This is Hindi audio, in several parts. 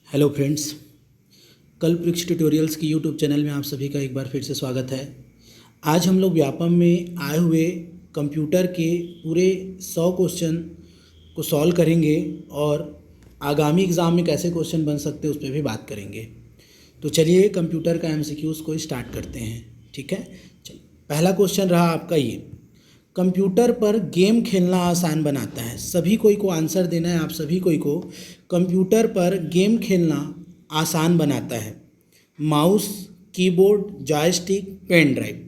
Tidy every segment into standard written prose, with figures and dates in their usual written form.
हेलो फ्रेंड्स, कल्पवृक्ष ट्यूटोरियल्स की यूट्यूब चैनल में आप सभी का एक बार फिर से स्वागत है। आज हम लोग व्यापम में आए हुए कंप्यूटर के पूरे 100 क्वेश्चन को सॉल्व करेंगे और आगामी एग्ज़ाम में कैसे क्वेश्चन बन सकते हैं उस पर भी बात करेंगे। तो चलिए कंप्यूटर का एमसीक्यूज़ को स्टार्ट करते हैं। ठीक है, चलिए पहला क्वेश्चन रहा आपका ये, कंप्यूटर पर गेम खेलना आसान बनाता है। सभी कोई को आंसर देना है, आप सभी कोई को। कंप्यूटर पर गेम खेलना आसान बनाता है। Mouse, keyboard, joystick, pen drive.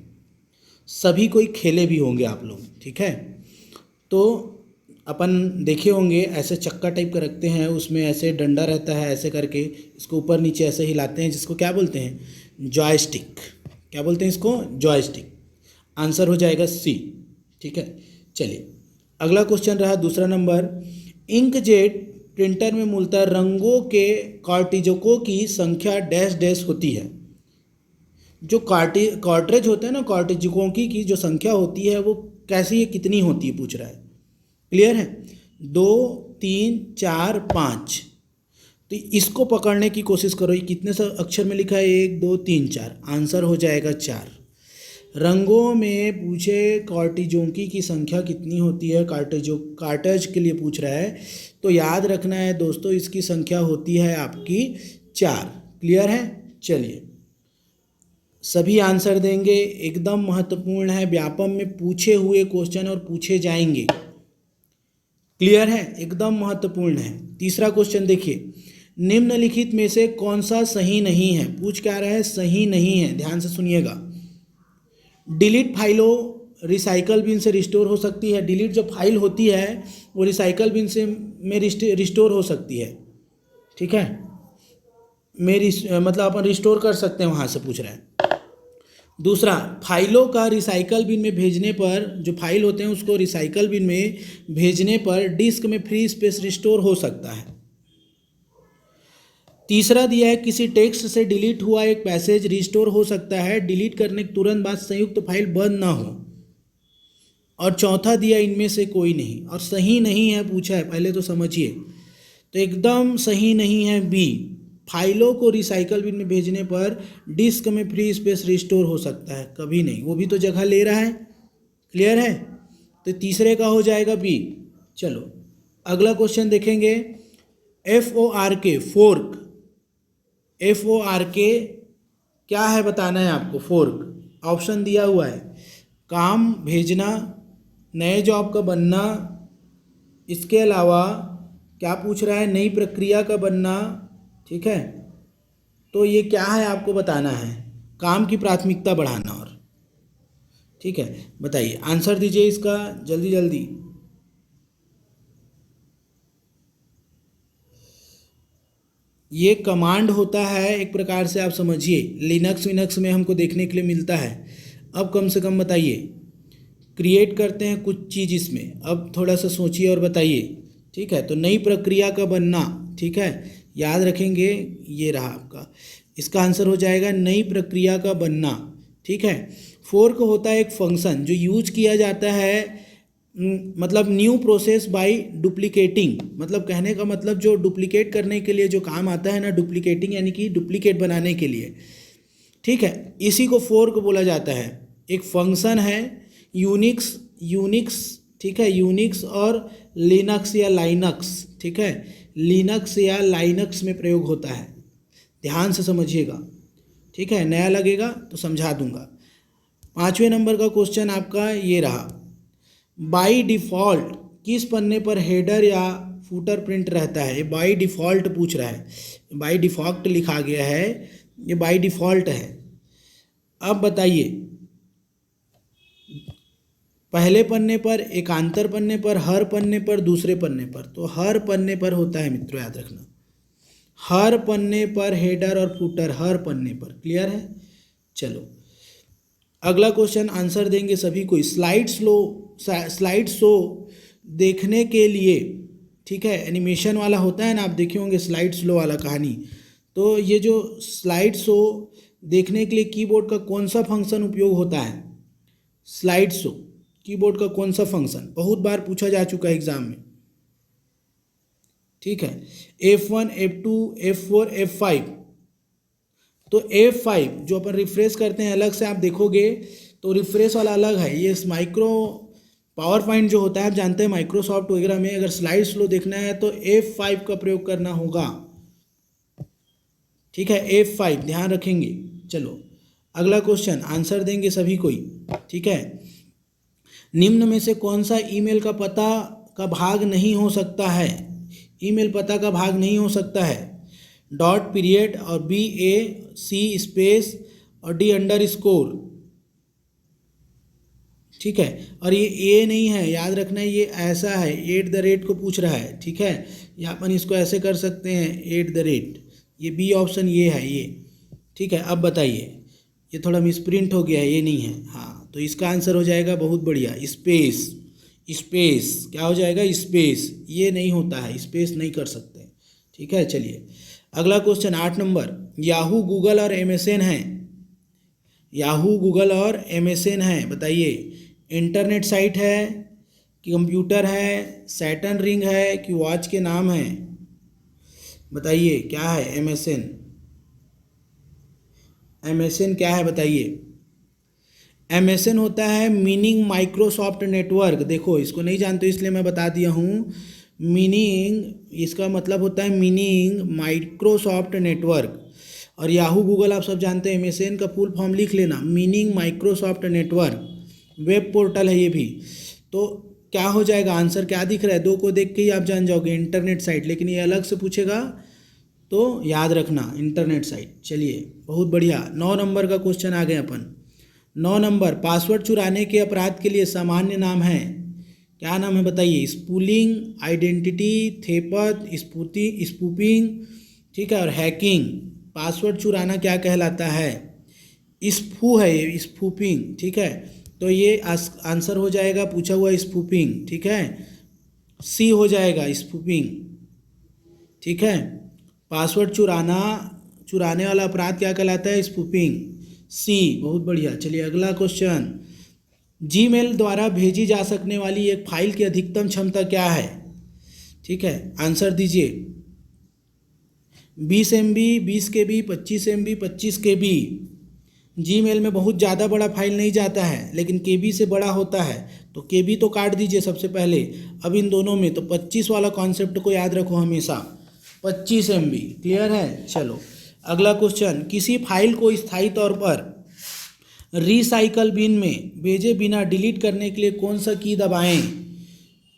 सभी कोई खेले भी होंगे आप लोग। ठीक है, तो अपन देखे होंगे ऐसे चक्का टाइप का रखते हैं, उसमें ऐसे डंडा रहता है, ऐसे करके इसको ऊपर नीचे ऐसे हिलाते हैं, जिसको क्या बोलते हैं? जॉयस्टिक। क्या बोलते हैं इसको? जॉयस्टिक। आंसर हो जाएगा सी। ठीक है, चलिए अगला क्वेश्चन रहा दूसरा नंबर। इंकजेट प्रिंटर में मूलतः रंगों के कार्टिजों की संख्या डैश डैश होती है। जो कार्ट्रिज होते हैं ना, कार्टिजों की जो संख्या होती है वो कैसी है, कितनी होती है पूछ रहा है। क्लियर है? 2, 3, 4, 5। तो इसको पकड़ने की कोशिश करो। ये कितने अक्षर में लिखा है? 1, 2, 3, 4। आंसर हो जाएगा 4। रंगों में पूछे कार्टिजोंकी की संख्या कितनी होती है, कार्टेज के लिए पूछ रहा है, तो याद रखना है दोस्तों, इसकी संख्या होती है आपकी 4। क्लियर है? चलिए सभी आंसर देंगे, एकदम महत्वपूर्ण है, व्यापम में पूछे हुए क्वेश्चन और पूछे जाएंगे। क्लियर है? एकदम महत्वपूर्ण है। तीसरा क्वेश्चन देखिए, निम्नलिखित में से कौन सा सही नहीं है? पूछ क्या रहा है? सही नहीं है। ध्यान से सुनिएगा। डिलीट फाइलों रिसाइकल बिन से रिस्टोर हो सकती है। डिलीट जो फाइल होती है वो रिसाइकल बिन से में रिस्टोर हो सकती है। ठीक है, मतलब अपन रिस्टोर कर सकते हैं वहाँ से, पूछ रहा है। दूसरा, फाइलों का रिसाइकल बिन में भेजने पर, जो फाइल होते हैं उसको रिसाइकल बिन में भेजने पर डिस्क में फ्री स्पेस रिस्टोर हो सकता है। तीसरा दिया है, किसी टेक्स्ट से डिलीट हुआ एक पैसेज रिस्टोर हो सकता है डिलीट करने के तुरंत बाद संयुक्त फाइल बंद ना हो। और चौथा दिया, इनमें से कोई नहीं। और सही नहीं है पूछा है, पहले तो समझिए। तो एकदम सही नहीं है बी, फाइलों को रिसाइकल बिन में भेजने पर डिस्क में फ्री स्पेस रिस्टोर हो सकता है। कभी नहीं, वो भी तो जगह ले रहा है। क्लियर है? तो तीसरे का हो जाएगा बी। चलो अगला क्वेश्चन देखेंगे। FORK, fork. FORK क्या है बताना है आपको। फोर्क ऑप्शन दिया हुआ है, काम भेजना, नए जॉब का बनना, इसके अलावा क्या पूछ रहा है? नई प्रक्रिया का बनना। ठीक है, तो ये क्या है आपको बताना है, काम की प्राथमिकता बढ़ाना। और ठीक है, बताइए आंसर दीजिए इसका जल्दी जल्दी। ये कमांड होता है एक प्रकार से, आप समझिए, लिनक्स विनक्स में हमको देखने के लिए मिलता है। अब कम से कम बताइए, क्रिएट करते हैं कुछ चीज़ इसमें, अब थोड़ा सा सोचिए और बताइए। ठीक है, तो नई प्रक्रिया का बनना। ठीक है, याद रखेंगे, ये रहा आपका, इसका आंसर हो जाएगा नई प्रक्रिया का बनना। ठीक है, फोर्क होता है एक फंक्शन जो यूज किया जाता है, मतलब न्यू प्रोसेस बाय डुप्लीकेटिंग, मतलब कहने का मतलब जो डुप्लीकेट करने के लिए जो काम आता है ना, डुप्लीकेटिंग यानी कि डुप्लीकेट बनाने के लिए। ठीक है, इसी को फोर्क बोला जाता है। एक फंक्शन है यूनिक्स। ठीक है, यूनिक्स और लिनक्स या लाइनक्स। ठीक है, लिनक्स या लाइनक्स में प्रयोग होता है। ध्यान से समझिएगा। ठीक है, नया लगेगा तो समझा दूंगा। 5वें नंबर का क्वेश्चन आपका ये रहा, बाई डिफ़ॉल्ट किस पन्ने पर हेडर या फूटर प्रिंट रहता है? ये बाई डिफ़ॉल्ट पूछ रहा है, बाई डिफ़ॉल्ट लिखा गया है, ये बाई डिफ़ॉल्ट है। अब बताइए, पहले पन्ने पर, एकांतर पन्ने पर, हर पन्ने पर, दूसरे पन्ने पर? तो हर पन्ने पर होता है मित्रों, याद रखना, हर पन्ने पर हेडर और फूटर, हर पन्ने पर। क्लियर है? चलो अगला क्वेश्चन आंसर देंगे सभी को। स्लाइड शो देखने के लिए, ठीक है, एनिमेशन वाला होता है ना, आप देखे होंगे स्लाइड स्लो वाला कहानी। तो ये जो स्लाइड शो देखने के लिए कीबोर्ड का कौन सा फंक्शन उपयोग होता है? स्लाइड शो कीबोर्ड का कौन सा फंक्शन? बहुत बार पूछा जा चुका है एग्जाम में। ठीक है, F1 F2 F4 F5। तो F5 जो अपन रिफ्रेश करते हैं अलग से आप देखोगे तो रिफ्रेश वाला अलग है। ये माइक्रो पावर पॉइंट जो होता है आप जानते हैं माइक्रोसॉफ्ट वगैरह में अगर स्लाइड स्लो देखना है तो F5 का प्रयोग करना होगा। ठीक है, F5 ध्यान रखेंगे। चलो अगला क्वेश्चन आंसर देंगे सभी कोई। ठीक है, निम्न में से कौन सा ईमेल का पता का भाग नहीं हो सकता है? ईमेल पता का भाग नहीं हो सकता है। डॉट पीरियड और BAC स्पेस और D_। ठीक है, और ये नहीं है, याद रखना ये ऐसा है, @ को पूछ रहा है। ठीक है, या अपन इसको ऐसे कर सकते हैं @ ये बी ऑप्शन ये है ये। ठीक है, अब बताइए, ये थोड़ा मिसप्रिंट हो गया है, ये नहीं है। हाँ, तो इसका आंसर हो जाएगा बहुत बढ़िया स्पेस। स्पेस क्या हो जाएगा? स्पेस। ये नहीं होता है, स्पेस नहीं कर सकते। ठीक है, चलिए अगला क्वेश्चन 8 नंबर। याहू गूगल और MSN है। याहू गूगल और MSN है, बताइए इंटरनेट साइट है कि कंप्यूटर है, सैटर्न रिंग है कि वॉच के नाम है? बताइए क्या है MSN? MSN क्या है बताइए? MSN होता है मीनिंग माइक्रोसॉफ्ट नेटवर्क। देखो इसको नहीं जानते इसलिए मैं बता दिया हूँ। मीनिंग इसका मतलब होता है मीनिंग माइक्रोसॉफ्ट नेटवर्क। और याहू गूगल आप सब जानते हैं। MSN का फुल फॉर्म लिख लेना, meaning Microsoft network. Web portal है ये भी। तो क्या हो जाएगा? आंसर क्या दिख रहा है? 2 को देख के ही आप जान जाओगे इंटरनेट साइट, लेकिन ये अलग से पूछेगा तो याद रखना इंटरनेट साइट। चलिए बहुत बढ़िया, 9 नंबर का क्वेश्चन आ गए अपन। 9 नंबर, पासवर्ड चुराने के अपराध के लिए सामान्य नाम है। क्या नाम है बताइए? Spooling, identity theft, spoofing. ठीक है, और हैकिंग। पासवर्ड चुराना क्या कहलाता है? स्पू है ये, स्पूपिंग। ठीक है, तो ये आंसर हो जाएगा पूछा हुआ स्पूपिंग। ठीक है, C हो जाएगा स्पूपिंग। ठीक है, पासवर्ड चुराने वाला अपराध क्या कहलाता है? स्पूपिंग, C। बहुत बढ़िया। चलिए अगला क्वेश्चन, जीमेल द्वारा भेजी जा सकने वाली एक फाइल की अधिकतम क्षमता क्या है? ठीक है, आंसर दीजिए। 20 MB, 20 KB, 25 MB, 25 KB। Gmail में बहुत ज़्यादा बड़ा फाइल नहीं जाता है, लेकिन KB से बड़ा होता है, तो KB तो काट दीजिए सबसे पहले। अब इन दोनों में तो 25 वाला कॉन्सेप्ट को याद रखो हमेशा, 25 MB। क्लियर है? चलो अगला क्वेश्चन, किसी फाइल को स्थायी तौर पर रिसाइकल बिन में भेजे बिना डिलीट करने के लिए कौन सा की दबाएं?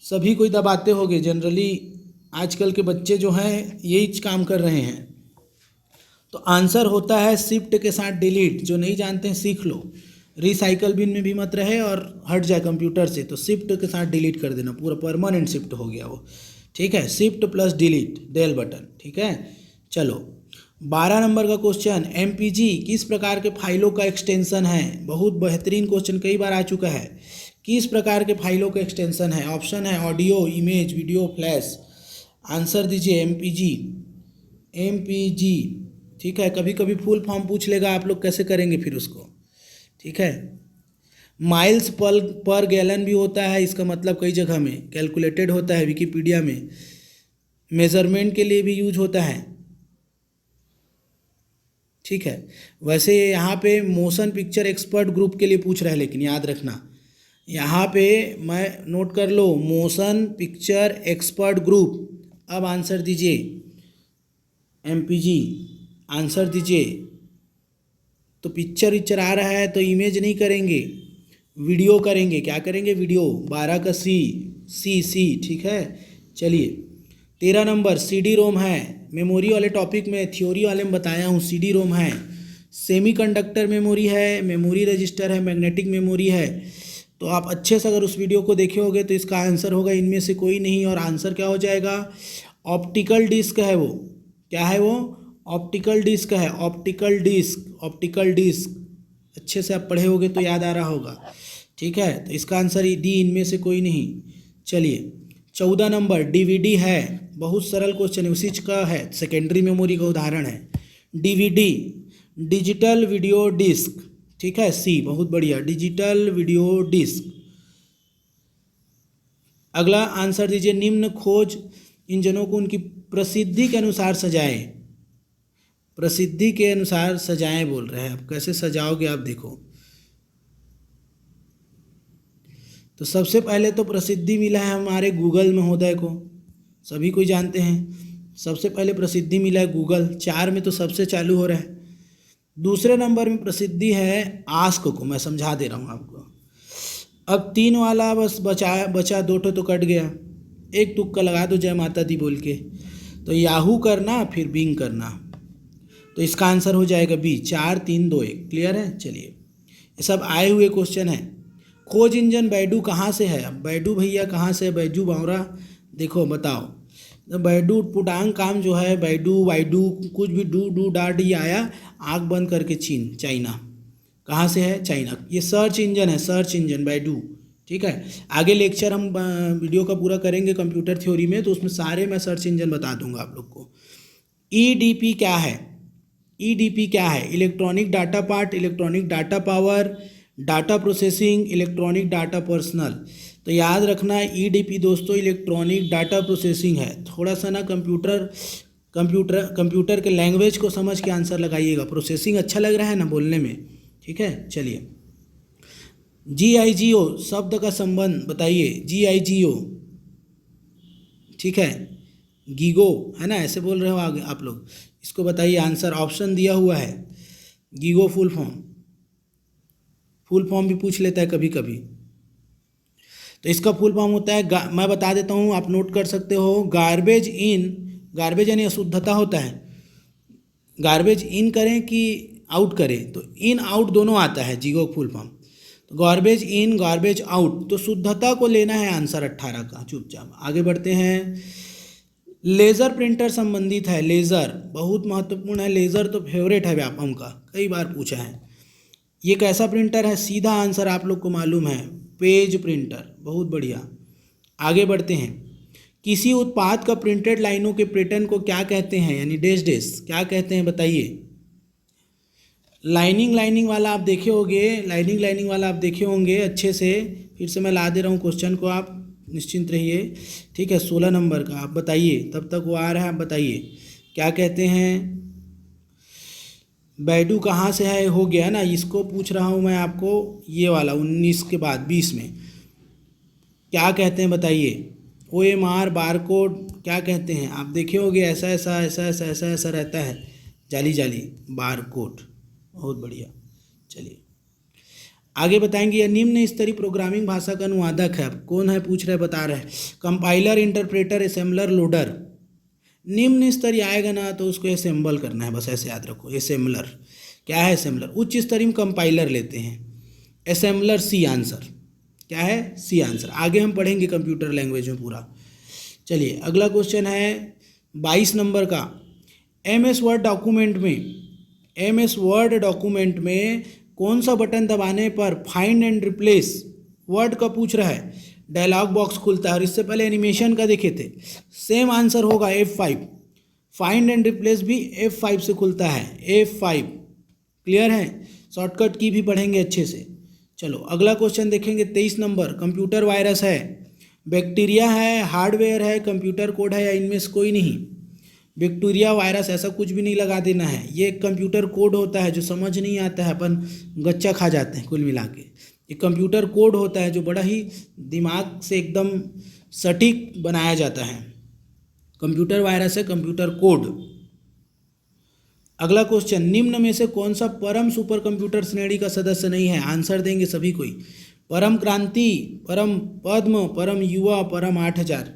सभी कोई दबाते होंगे जनरली, आजकल के बच्चे जो हैं यही काम कर रहे हैं। तो आंसर होता है शिफ्ट के साथ डिलीट। जो नहीं जानते हैं सीख लो, रिसाइकल बिन में भी मत रहे और हट जाए कंप्यूटर से, तो शिफ्ट के साथ डिलीट कर देना, पूरा परमानेंट शिफ्ट हो गया वो। ठीक है, shift plus delete, del button. ठीक है, चलो 12 नंबर का क्वेश्चन, MPG किस प्रकार के फाइलों का एक्सटेंशन है? बहुत बेहतरीन क्वेश्चन, कई बार आ चुका है। किस प्रकार के फाइलों का एक्सटेंशन है? ऑप्शन है audio, image, video, flash. Answer दीजिए MPG। ठीक है, कभी कभी फुल फॉर्म पूछ लेगा, आप लोग कैसे करेंगे फिर उसको? ठीक है, माइल्स पर गैलन भी होता है इसका मतलब, कई जगह में कैलकुलेटेड होता है, विकिपीडिया में मेजरमेंट के लिए भी यूज होता है। ठीक है, वैसे यहाँ पे मोशन पिक्चर एक्सपर्ट ग्रुप के लिए पूछ रहा है, लेकिन याद रखना यहाँ पे मैं नोट कर लो, मोशन पिक्चर एक्सपर्ट ग्रुप। अब आंसर दीजिए MPG, आंसर दीजिए। तो पिक्चर आ रहा है तो इमेज नहीं करेंगे, वीडियो करेंगे। क्या करेंगे? वीडियो। 12 का C। ठीक है, चलिए 13 नंबर, CD-ROM है। मेमोरी वाले टॉपिक में थ्योरी वाले में बताया हूँ, CD-ROM है। सेमीकंडक्टर मेमोरी है, मेमोरी रजिस्टर है, मैग्नेटिक मेमोरी है। तो आप अच्छे से अगर उस वीडियो को देखे होगे तो इसका आंसर होगा इनमें से कोई नहीं, और आंसर क्या हो जाएगा? ऑप्टिकल डिस्क है वो। क्या है वो? ऑप्टिकल डिस्क है, ऑप्टिकल डिस्क। अच्छे से आप पढ़े होगे तो याद आ रहा होगा। ठीक है, तो इसका आंसर D, इनमें से कोई नहीं। चलिए 14 नंबर, DVD है। बहुत सरल क्वेश्चन है, उसी का है, सेकेंडरी मेमोरी का उदाहरण है। DVD digital video disc. ठीक है, C। बहुत बढ़िया, डिजिटल वीडियो डिस्क। अगला आंसर दीजिए, निम्न खोज इंजनों को उनकी प्रसिद्धि के अनुसार सजाएं। प्रसिद्धि के अनुसार सजाएं बोल रहे हैं। अब कैसे सजाओगे आप देखो। तो सबसे पहले तो प्रसिद्धि मिला है हमारे गूगल महोदय को, सभी कोई जानते हैं। सबसे पहले प्रसिद्धि मिला है गूगल, 4 में तो सबसे चालू हो रहा है। दूसरे नंबर में प्रसिद्धि है आस्क को, मैं समझा दे रहा हूँ आपको। अब 3 वाला बस बचा 2 तो कट गया। एक तुक्का लगा दो जय माता दी बोल के। तो याहू करना फिर बिंग करना, तो इसका आंसर हो जाएगा बी, 4 3 2 1। क्लियर है। चलिए ये सब आए हुए क्वेश्चन है। खोज इंजन बैडू कहाँ से है? अब बैडू भैया कहाँ से है? बैजू बावरा, देखो बताओ। तो बैडू पुटांग काम जो है, बैडू वाइडू कुछ भी डू डा डी आया, आँख बंद करके चीन, चाइना। कहाँ से है? चाइना। ये सर्च इंजन है, सर्च इंजन बैडू। ठीक है। आगे लेक्चर हम वीडियो का पूरा करेंगे कंप्यूटर थ्योरी में, तो उसमें सारे मैं सर्च इंजन बता दूंगा आप लोग को। ईडीपी क्या है? ईडीपी क्या है? Electronic data part, electronic data power, data processing, electronic data personal. तो याद रखना ईडीपी दोस्तों इलेक्ट्रॉनिक डाटा प्रोसेसिंग है। थोड़ा सा ना कंप्यूटर के लैंग्वेज को समझ के आंसर लगाइएगा। प्रोसेसिंग अच्छा लग रहा है ना बोलने में? ठीक है। चलिए GIGO शब्द का संबंध बताइए। GIGO, ठीक है, गीगो है ना, ऐसे बोल रहे हो आगे आप लोग। इसको बताइए आंसर, ऑप्शन दिया हुआ है। गीगो फुल फॉर्म भी पूछ लेता है कभी कभी। तो इसका फुल फॉर्म होता है, मैं बता देता हूँ, आप नोट कर सकते हो। गार्बेज इन, गार्बेज यानी अशुद्धता होता है। गार्बेज इन करें कि आउट करें, तो इन आउट दोनों आता है जीगो फुल फॉर्म। तो गार्बेज इन, गार्बेज आउट, तो शुद्धता को लेना है आंसर 18 का। चुपचाप आगे बढ़ते हैं। लेज़र प्रिंटर संबंधित है। लेज़र बहुत महत्वपूर्ण है। लेज़र तो फेवरेट है व्यापम का, कई बार पूछा है। ये कैसा प्रिंटर है? सीधा आंसर आप लोग को मालूम है, पेज प्रिंटर। बहुत बढ़िया। आगे बढ़ते हैं। किसी उत्पाद का प्रिंटेड लाइनों के पैटर्न को क्या कहते हैं? यानी डैश क्या कहते हैं बताइए। लाइनिंग वाला आप देखे होंगे अच्छे से। फिर से मैं ला दे रहा हूँ क्वेश्चन को, आप निश्चिंत रहिए। ठीक है, 16 नंबर का आप बताइए, तब तक वो आ रहा है। आप बताइए क्या कहते हैं। बैडू कहाँ से है? हो गया ना, इसको पूछ रहा हूँ मैं आपको। ये वाला 19 के बाद 20 में क्या कहते हैं बताइए। OMR बारकोड क्या कहते हैं? आप देखे होंगे, ऐसा रहता है, जाली बारकोड। बहुत बढ़िया। चलिए आगे बताएंगे। यह निम्न स्तरीय प्रोग्रामिंग भाषा का अनुवादक है। अब कौन है पूछ रहे, बता रहे हैं। Compiler, interpreter, assembler, loader. निम्न स्तरीय आएगा ना तो उसको असेंबल करना है, बस ऐसे याद रखो। असेंबलर क्या है? असेंबलर। उच्च स्तरीय में कंपाइलर लेते हैं। Assembler C answer. क्या है? C answer. आगे हम पढ़ेंगे कंप्यूटर लैंग्वेज में पूरा। चलिए अगला क्वेश्चन है 22 नंबर का। MS वर्ड डॉक्यूमेंट में कौन सा बटन दबाने पर फाइंड एंड रिप्लेस वर्ड का पूछ रहा है, डायलॉग बॉक्स खुलता है। और इससे पहले एनिमेशन का देखे थे, सेम आंसर होगा F5। फाइंड एंड रिप्लेस भी F5 से खुलता है, F5। क्लियर है। शॉर्टकट की भी पढ़ेंगे अच्छे से। चलो अगला क्वेश्चन देखेंगे 23 नंबर। कंप्यूटर वायरस है, बैक्टीरिया है, हार्डवेयर है, कंप्यूटर कोड है, या इनमें से कोई नहीं? बैक्टीरिया वायरस ऐसा कुछ भी नहीं लगा देना है। ये एक कंप्यूटर कोड होता है जो समझ नहीं आता है, अपन गच्चा खा जाते हैं कुल मिला के। एक कंप्यूटर कोड होता है जो बड़ा ही दिमाग से एकदम सटीक बनाया जाता है। कंप्यूटर वायरस है कंप्यूटर कोड। अगला क्वेश्चन, निम्न में से कौन सा परम सुपर कंप्यूटर श्रेणी का सदस्य नहीं है? आंसर देंगे सभी कोई। परम क्रांति, परम पद्म, परम युवा, परम 8000।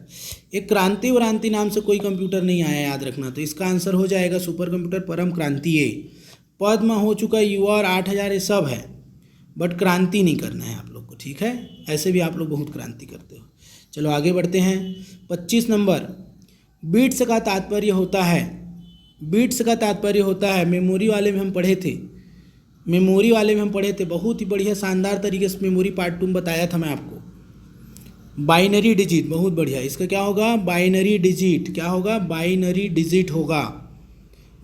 एक क्रांति व्रांति नाम से कोई कंप्यूटर नहीं आया, याद रखना। तो इसका आंसर हो जाएगा सुपर कंप्यूटर परम क्रांति ए। पद्म हो चुका, युवा और 8000 ये सब है, बट क्रांति नहीं करना है आप लोग को। ठीक है, ऐसे भी आप लोग बहुत क्रांति करते हो। चलो आगे बढ़ते हैं। 25 नंबर। बीट्स का तात्पर्य होता है, बीट्स का तात्पर्य होता है, मेमोरी वाले में हम पढ़े थे, बहुत ही बढ़िया शानदार तरीके से मेमोरी पार्ट 2 में बताया था मैं आपको। बाइनरी डिजिट, बहुत बढ़िया। इसका क्या होगा? Binary digit. क्या होगा? बाइनरी डिजिट होगा।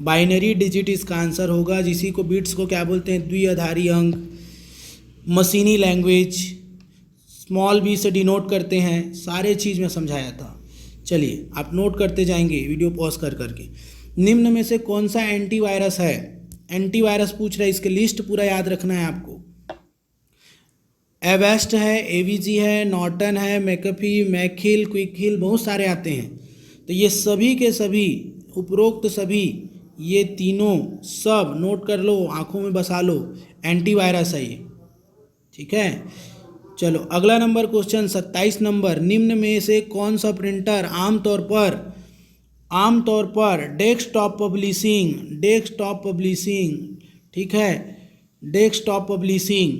बाइनरी डिजिट इसका आंसर होगा। जिसी को बीट्स को क्या बोलते हैं? द्विआधारी अंक। मशीनी लैंग्वेज, स्मॉल बी से डिनोट करते हैं। सारे चीज़ में समझाया था। चलिए आप नोट करते जाएंगे वीडियो पॉज कर करके। निम्न में से कौन सा एंटीवायरस है? एंटीवायरस पूछ रहा है, इसके लिस्ट पूरा याद रखना है आपको। एवेस्ट है, एवीजी है, नॉर्टन है, मैकेफी, मैकहिल, क्विकहिल, बहुत सारे आते हैं। तो ये सभी के सभी उपरोक्त सभी ये तीनों सब नोट कर लो, आंखों में बसा लो, एंटीवायरस है ये। ठीक है, चलो अगला नंबर क्वेश्चन 27 नंबर। निम्न में से कौन सा प्रिंटर आमतौर पर डेस्कटॉप पब्लिशिंग, ठीक है, डेस्कटॉप पब्लिशिंग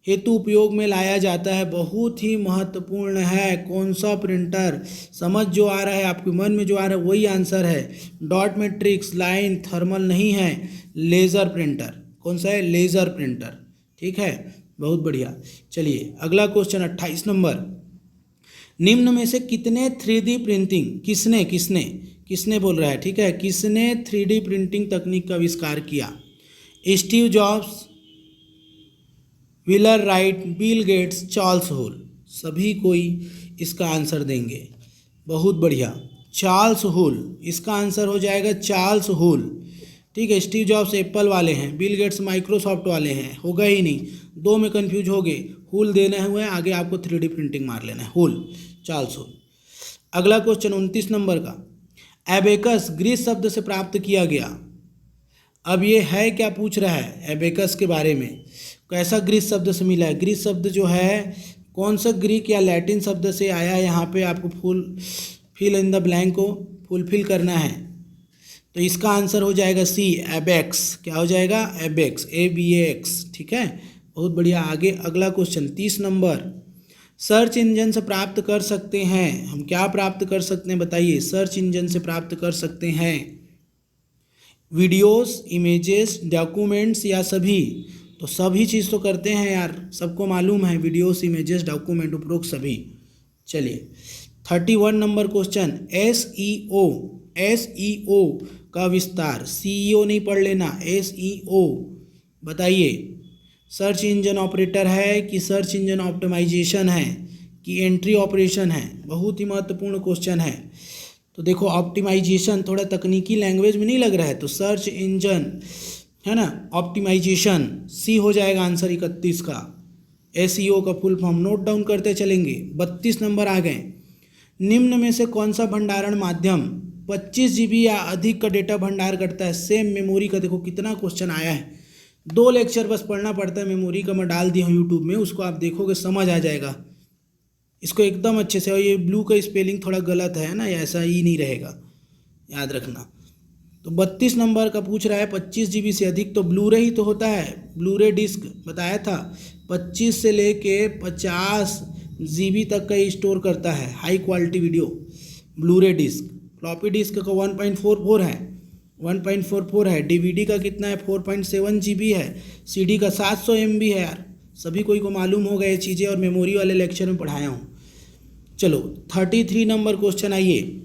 हेतु उपयोग में लाया जाता है? बहुत ही महत्वपूर्ण है। कौन सा प्रिंटर? समझ जो आ रहा है आपके मन में, जो आ रहा है वही आंसर है। डॉट मैट्रिक्स, लाइन, थर्मल नहीं है, लेज़र प्रिंटर। कौन सा है? Laser printer. ठीक है, बहुत बढ़िया। चलिए अगला क्वेश्चन 28 नंबर। निम्न में से कितने 3D प्रिंटिंग किसने बोल रहा है? ठीक है, किसने 3D प्रिंटिंग तकनीक का आविष्कार किया? स्टीव जॉब्स, विलर Wright, Bill Gates, Charles Hall. सभी कोई इसका आंसर देंगे। बहुत बढ़िया, चार्ल्स होल इसका आंसर हो जाएगा, चार्ल्स होल। ठीक है, स्टीव जॉब्स एप्पल वाले हैं, बिल गेट्स माइक्रोसॉफ्ट वाले हैं, होगा ही नहीं, दो में कंफ्यूज हो गए। होल देना हुआ है, आगे आपको 3D प्रिंटिंग मार लेना है, होल, चार्ल्स होल। अगला क्वेश्चन 29 नंबर का। एबेकस ग्रीस शब्द से प्राप्त किया गया। अब ये है क्या पूछ रहा है एबेकस के बारे में, कैसा ग्रीस शब्द से मिला है? ग्रीस शब्द जो है कौन सा ग्रीक या लैटिन शब्द से आया है? यहाँ पे आपको फिल इन द ब्लैंक को फुलफिल करना है। तो इसका आंसर हो जाएगा सी, एबेक्स। क्या हो जाएगा? Ibex, ABAX। ठीक है, बहुत बढ़िया। आगे अगला क्वेश्चन 30 नंबर। सर्च इंजन से प्राप्त कर सकते हैं, हम क्या प्राप्त कर सकते हैं बताइए? सर्च इंजन से प्राप्त कर सकते हैं वीडियोस, इमेजेस, डॉक्यूमेंट्स या सभी? तो सभी चीज़ तो करते हैं यार, सबको मालूम है, वीडियोस, इमेजेस, डॉक्यूमेंट, उपरोक्त सभी। चलिए 31 नंबर क्वेश्चन। SEO का विस्तार, CEO नहीं पढ़ लेना, SEO बताइए। सर्च इंजन ऑपरेटर है कि सर्च इंजन ऑप्टिमाइजेशन है कि एंट्री ऑपरेशन है? बहुत ही महत्वपूर्ण क्वेश्चन है। तो देखो ऑप्टिमाइजेशन थोड़ा तकनीकी लैंग्वेज में नहीं लग रहा है, तो सर्च इंजन है ना, ऑप्टिमाइजेशन, सी हो जाएगा आंसर 31 का। SEO का फुल फॉर्म नोट डाउन करते चलेंगे। 32 नंबर आ गए। निम्न में से कौन सा भंडारण माध्यम 25 GB या अधिक का डेटा भंडार करता है? सेम मेमोरी का देखो कितना क्वेश्चन आया है, 2 लेक्चर बस पढ़ना पड़ता है मेमोरी का, मैं डाल दिया हूँ यूट्यूब में, उसको आप देखोगे समझ आ जाएगा इसको एकदम अच्छे से। और ये ब्लू का स्पेलिंग थोड़ा गलत है ना, ऐसा ही नहीं रहेगा, याद रखना। तो 32 नंबर का पूछ रहा है 25 GB से अधिक, तो ब्लू रे ही तो होता है, ब्लू रे डिस्क बताया था। 25 से लेके 50 GB तक का स्टोर करता है हाई क्वालिटी वीडियो, ब्लू रे डिस्क। फ्लॉपी डिस्क का 1.44 है, 1.44 है। DVD का कितना है? 4.7 GB है। CD का 700 MB है यार, सभी कोई को मालूम होगा ये चीज़ें, और मेमोरी वाले लेक्चर में पढ़ाया हूँ। चलो 33 नंबर क्वेश्चन आइए।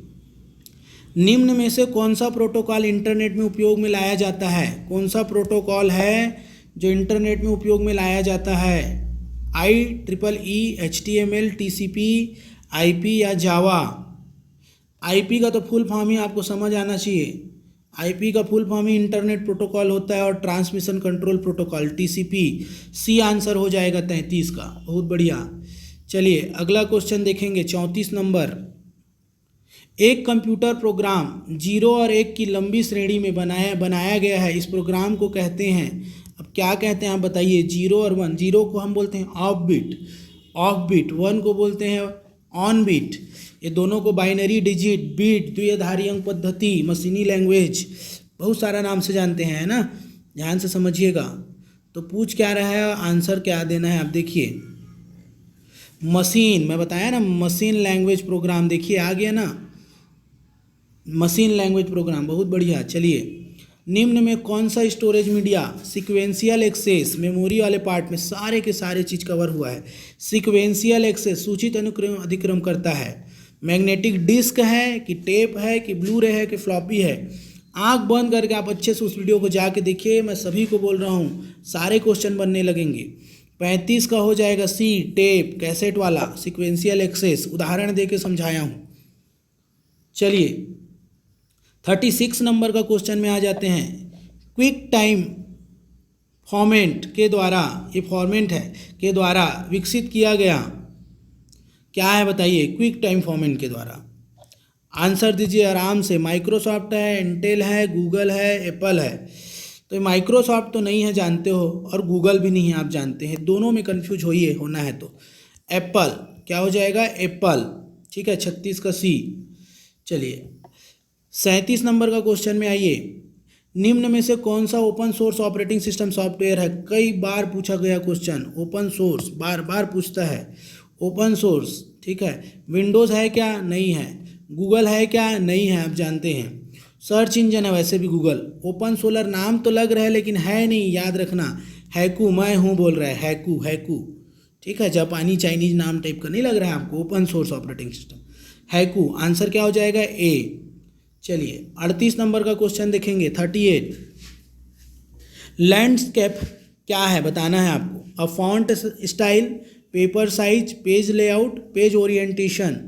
निम्न में से कौन सा प्रोटोकॉल इंटरनेट में उपयोग में लाया जाता है? कौन सा प्रोटोकॉल है जो इंटरनेट में उपयोग में लाया जाता है? IEEE, HTML, TCP, IP या जावा? IP का तो फुल फॉर्म ही आपको समझ आना चाहिए। IP का फुल फॉर्म ही इंटरनेट प्रोटोकॉल होता है, और transmission control protocol TCP। C answer हो जाएगा 33 का। बहुत बढ़िया। चलिए अगला क्वेश्चन देखेंगे 34 नंबर। एक कंप्यूटर प्रोग्राम 0 और 1 की लंबी श्रेणी में बनाया गया है, इस प्रोग्राम को कहते हैं, अब क्या कहते हैं आप बताइए? 0 और 1, 0 को हम बोलते हैं ऑफ बीट, 1 को बोलते हैं ऑन बीट। ये दोनों को बाइनरी डिजिट, बीट, द्विआधारी अंक पद्धति, मशीनी लैंग्वेज, बहुत सारा नाम से जानते हैं, है ना? ध्यान से समझिएगा। तो पूछ क्या रहा है, आंसर क्या देना है? आप देखिए मशीन, मैं बताया ना मशीन लैंग्वेज प्रोग्राम, देखिए आ गया ना, मशीन लैंग्वेज प्रोग्राम, बहुत बढ़िया। चलिए निम्न में कौन सा storage media sequential access, memory वाले पार्ट में सारे के सारे चीज़ कवर हुआ है। सीक्वेंशियल एक्सेस सूचित अनुक्रम अधिक्रम करता है। मैग्नेटिक डिस्क है कि टेप है कि ब्लू रे है कि फ्लॉपी है? आंख बंद करके आप अच्छे से उस वीडियो को जाके देखिए, मैं सभी को बोल रहा हूँ, सारे क्वेश्चन बनने लगेंगे। 35 का हो जाएगा सी, टेप कैसेट वाला, सीक्वेंशियल एक्सेस, उदाहरण दे के समझाया हूँ। चलिए 36 नंबर का क्वेश्चन में आ जाते हैं। क्विक टाइम फॉर्मेट के द्वारा, ये फॉर्मेट है, के द्वारा विकसित किया गया क्या है बताइए? क्विक टाइम फॉर्मेट के द्वारा। आंसर दीजिए आराम से। माइक्रोसॉफ्ट है, इंटेल है, गूगल है, एप्पल है। तो माइक्रोसॉफ्ट तो नहीं है, जानते हो, और गूगल भी नहीं है, आप जानते हैं। दोनों में कंफ्यूज होना है तो एप्पल क्या हो जाएगा? एप्पल। ठीक है, 36 का सी। चलिए 37 नंबर का क्वेश्चन में आइए। निम्न में से कौन सा open source operating system software है? कई बार पूछा गया क्वेश्चन, ओपन सोर्स बार बार पूछता है। ओपन सोर्स, ठीक है। विंडोज़ है क्या? नहीं है। गूगल है क्या? नहीं है, आप जानते हैं। सर्च इंजन है वैसे भी गूगल। ओपन सोलर नाम तो लग रहा है लेकिन है नहीं, याद रखना। हैकू, मैं हूँ बोल रहा है, हैकू हैकू। ठीक है, जापानी चाइनीज नाम टाइप का नहीं लग रहा है आपको? Open source operating system haiku. Answer क्या हो जाएगा? ए। चलिए 38 नंबर का क्वेश्चन देखेंगे। 38 लैंडस्केप क्या है बताना है आपको। A font style, paper size, page layout, page orientation.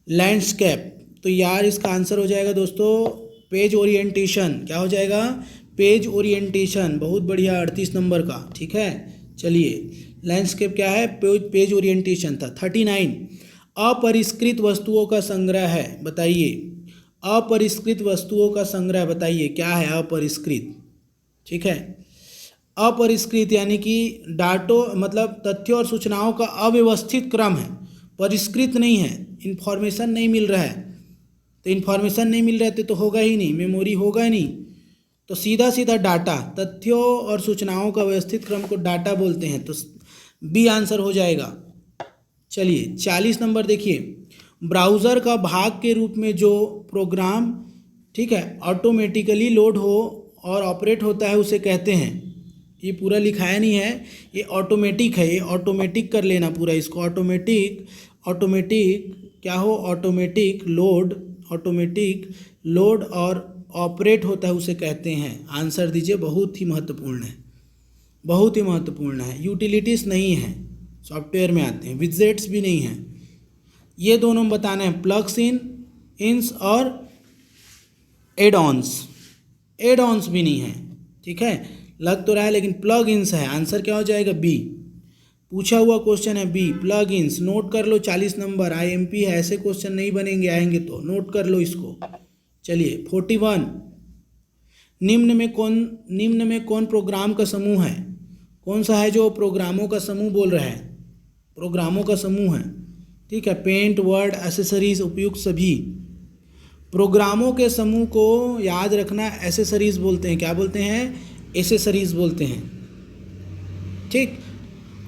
Landscape, तो यार इसका आंसर हो जाएगा दोस्तों पेज ओरिएंटेशन। क्या हो जाएगा? Page orientation. बहुत बढ़िया, 38 नंबर का। ठीक है, चलिए लैंडस्केप क्या है? पेज ओरिएंटेशन था। 39 अपरिष्कृत वस्तुओं का संग्रह है, बताइए। अपरिष्कृत वस्तुओं का संग्रह बताइए, क्या है अपरिष्कृत? ठीक है, अपरिष्कृत यानी कि डाटो मतलब तथ्यों और सूचनाओं का अव्यवस्थित क्रम है, परिष्कृत नहीं है। इन्फॉर्मेशन नहीं मिल रहा है, तो इन्फॉर्मेशन नहीं मिल रहा तो होगा ही नहीं, मेमोरी होगा नहीं, तो सीधा सीधा डाटा, तथ्यों और सूचनाओं का व्यवस्थित क्रम को डाटा बोलते हैं, तो बी आंसर हो जाएगा। चलिए 40 नंबर देखिए। ब्राउज़र का भाग के रूप में जो प्रोग्राम, ठीक है, ऑटोमेटिकली लोड हो और ऑपरेट होता है उसे कहते हैं। ये पूरा लिखाया नहीं है, ये ऑटोमेटिक है, ये ऑटोमेटिक कर लेना पूरा इसको। ऑटोमेटिक क्या हो? ऑटोमेटिक लोड और ऑपरेट होता है उसे कहते हैं। आंसर दीजिए, बहुत ही महत्वपूर्ण है, बहुत ही महत्वपूर्ण है। यूटिलिटीज़ नहीं है, सॉफ्टवेयर में आते हैं। विजेट्स भी नहीं है, ये दोनों बताना है। प्लग्स इन्स और एड ऑन्स भी नहीं है। ठीक है, लग तो रहा है लेकिन प्लग इन्स है। आंसर क्या हो जाएगा? बी। पूछा हुआ क्वेश्चन है बी, प्लग इन्स। नोट कर लो, 40 नंबर IMP है, ऐसे क्वेश्चन नहीं बनेंगे, आएंगे तो नोट कर लो इसको। चलिए 41 निम्न में कौन प्रोग्राम का समूह है? कौन सा है जो प्रोग्रामों का समूह बोल रहा है? प्रोग्रामों का समूह है, ठीक है। पेंट, वर्ड, एसेसरीज, उपयुक्त सभी। प्रोग्रामों के समूह को याद रखना, एसेसरीज बोलते हैं। क्या बोलते हैं? एसेसरीज बोलते हैं, ठीक।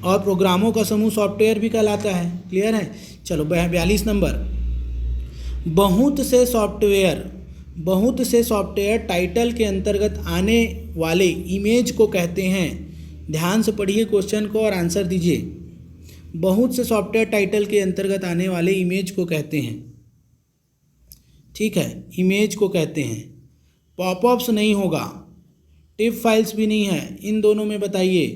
और प्रोग्रामों का समूह सॉफ्टवेयर भी कहलाता है। क्लियर है? चलो 42 नंबर। बहुत से सॉफ्टवेयर टाइटल के अंतर्गत आने वाले इमेज को कहते हैं। ध्यान से पढ़िए क्वेश्चन को और आंसर दीजिए। बहुत से सॉफ्टवेयर टाइटल के अंतर्गत आने वाले इमेज को कहते हैं, ठीक है, इमेज को कहते हैं। पॉपअप्स नहीं होगा, टिप फाइल्स भी नहीं है, इन दोनों में बताइए।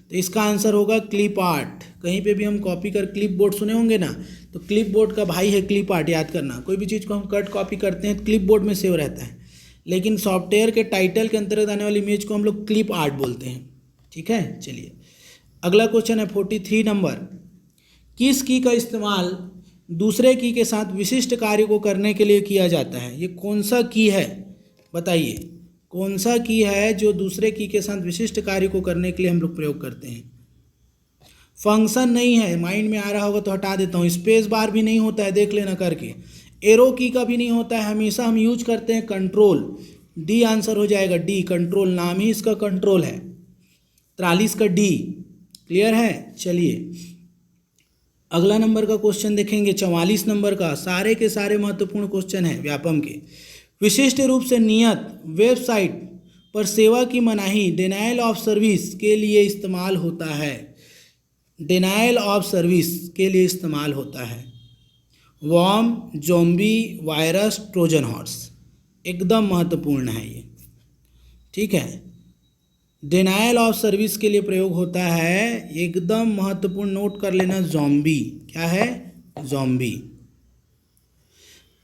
तो इसका आंसर होगा क्लिप आर्ट। कहीं पे भी हम कॉपी कर, क्लिप बोर्ड सुने होंगे ना, तो क्लिप बोर्ड का भाई है क्लिप आर्ट, याद करना। कोई भी चीज़ को हम कट कॉपी करते हैं क्लिप बोर्ड में सेव रहता है, लेकिन सॉफ्टवेयर के टाइटल के अंतर्गत आने वाली इमेज को हम लोग क्लिप आर्ट बोलते हैं। ठीक है, चलिए अगला क्वेश्चन है 43 नंबर। किस की का इस्तेमाल दूसरे की के साथ विशिष्ट कार्य को करने के लिए किया जाता है? ये कौन सा की है बताइए? कौन सा की है जो दूसरे की के साथ विशिष्ट कार्य को करने के लिए हम लोग प्रयोग करते हैं? फंक्शन नहीं है, माइंड में आ रहा होगा तो हटा देता हूँ। स्पेस बार भी नहीं होता है, देख लेना करके। एरो की का भी नहीं होता है, हमेशा हम यूज करते हैं कंट्रोल। डी आंसर हो जाएगा, डी, कंट्रोल। नाम ही इसका कंट्रोल है। 43 का डी। क्लियर है? चलिए अगला नंबर का क्वेश्चन देखेंगे, 44 नंबर का। सारे के सारे महत्वपूर्ण क्वेश्चन है व्यापम के। विशिष्ट रूप से नियत वेबसाइट पर सेवा की मनाही डिनायल ऑफ सर्विस के लिए इस्तेमाल होता है। डिनायल ऑफ सर्विस के लिए इस्तेमाल होता है। Worm, zombie, virus, Trojan horse. एकदम महत्वपूर्ण है ये, ठीक है। डिनायल ऑफ सर्विस के लिए प्रयोग होता है, एकदम महत्वपूर्ण, नोट कर लेना, ज़ॉम्बी। क्या है? ज़ॉम्बी।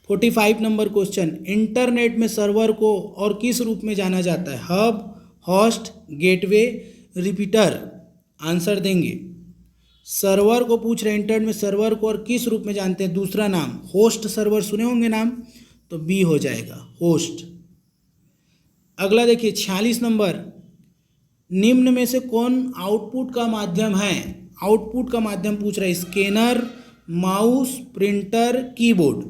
45 नंबर क्वेश्चन, इंटरनेट में सर्वर को और किस रूप में जाना जाता है? Hub, host, gateway, repeater. Answer देंगे। सर्वर को पूछ रहे हैं, इंटरनेट में सर्वर को और किस रूप में जानते हैं? दूसरा नाम होस्ट सर्वर, सुने होंगे नाम, तो बी हो जाएगा, होस्ट। अगला देखिए 46 नंबर, निम्न में से कौन आउटपुट का माध्यम है? आउटपुट का माध्यम पूछ रहा है, scanner, mouse, printer, keyboard.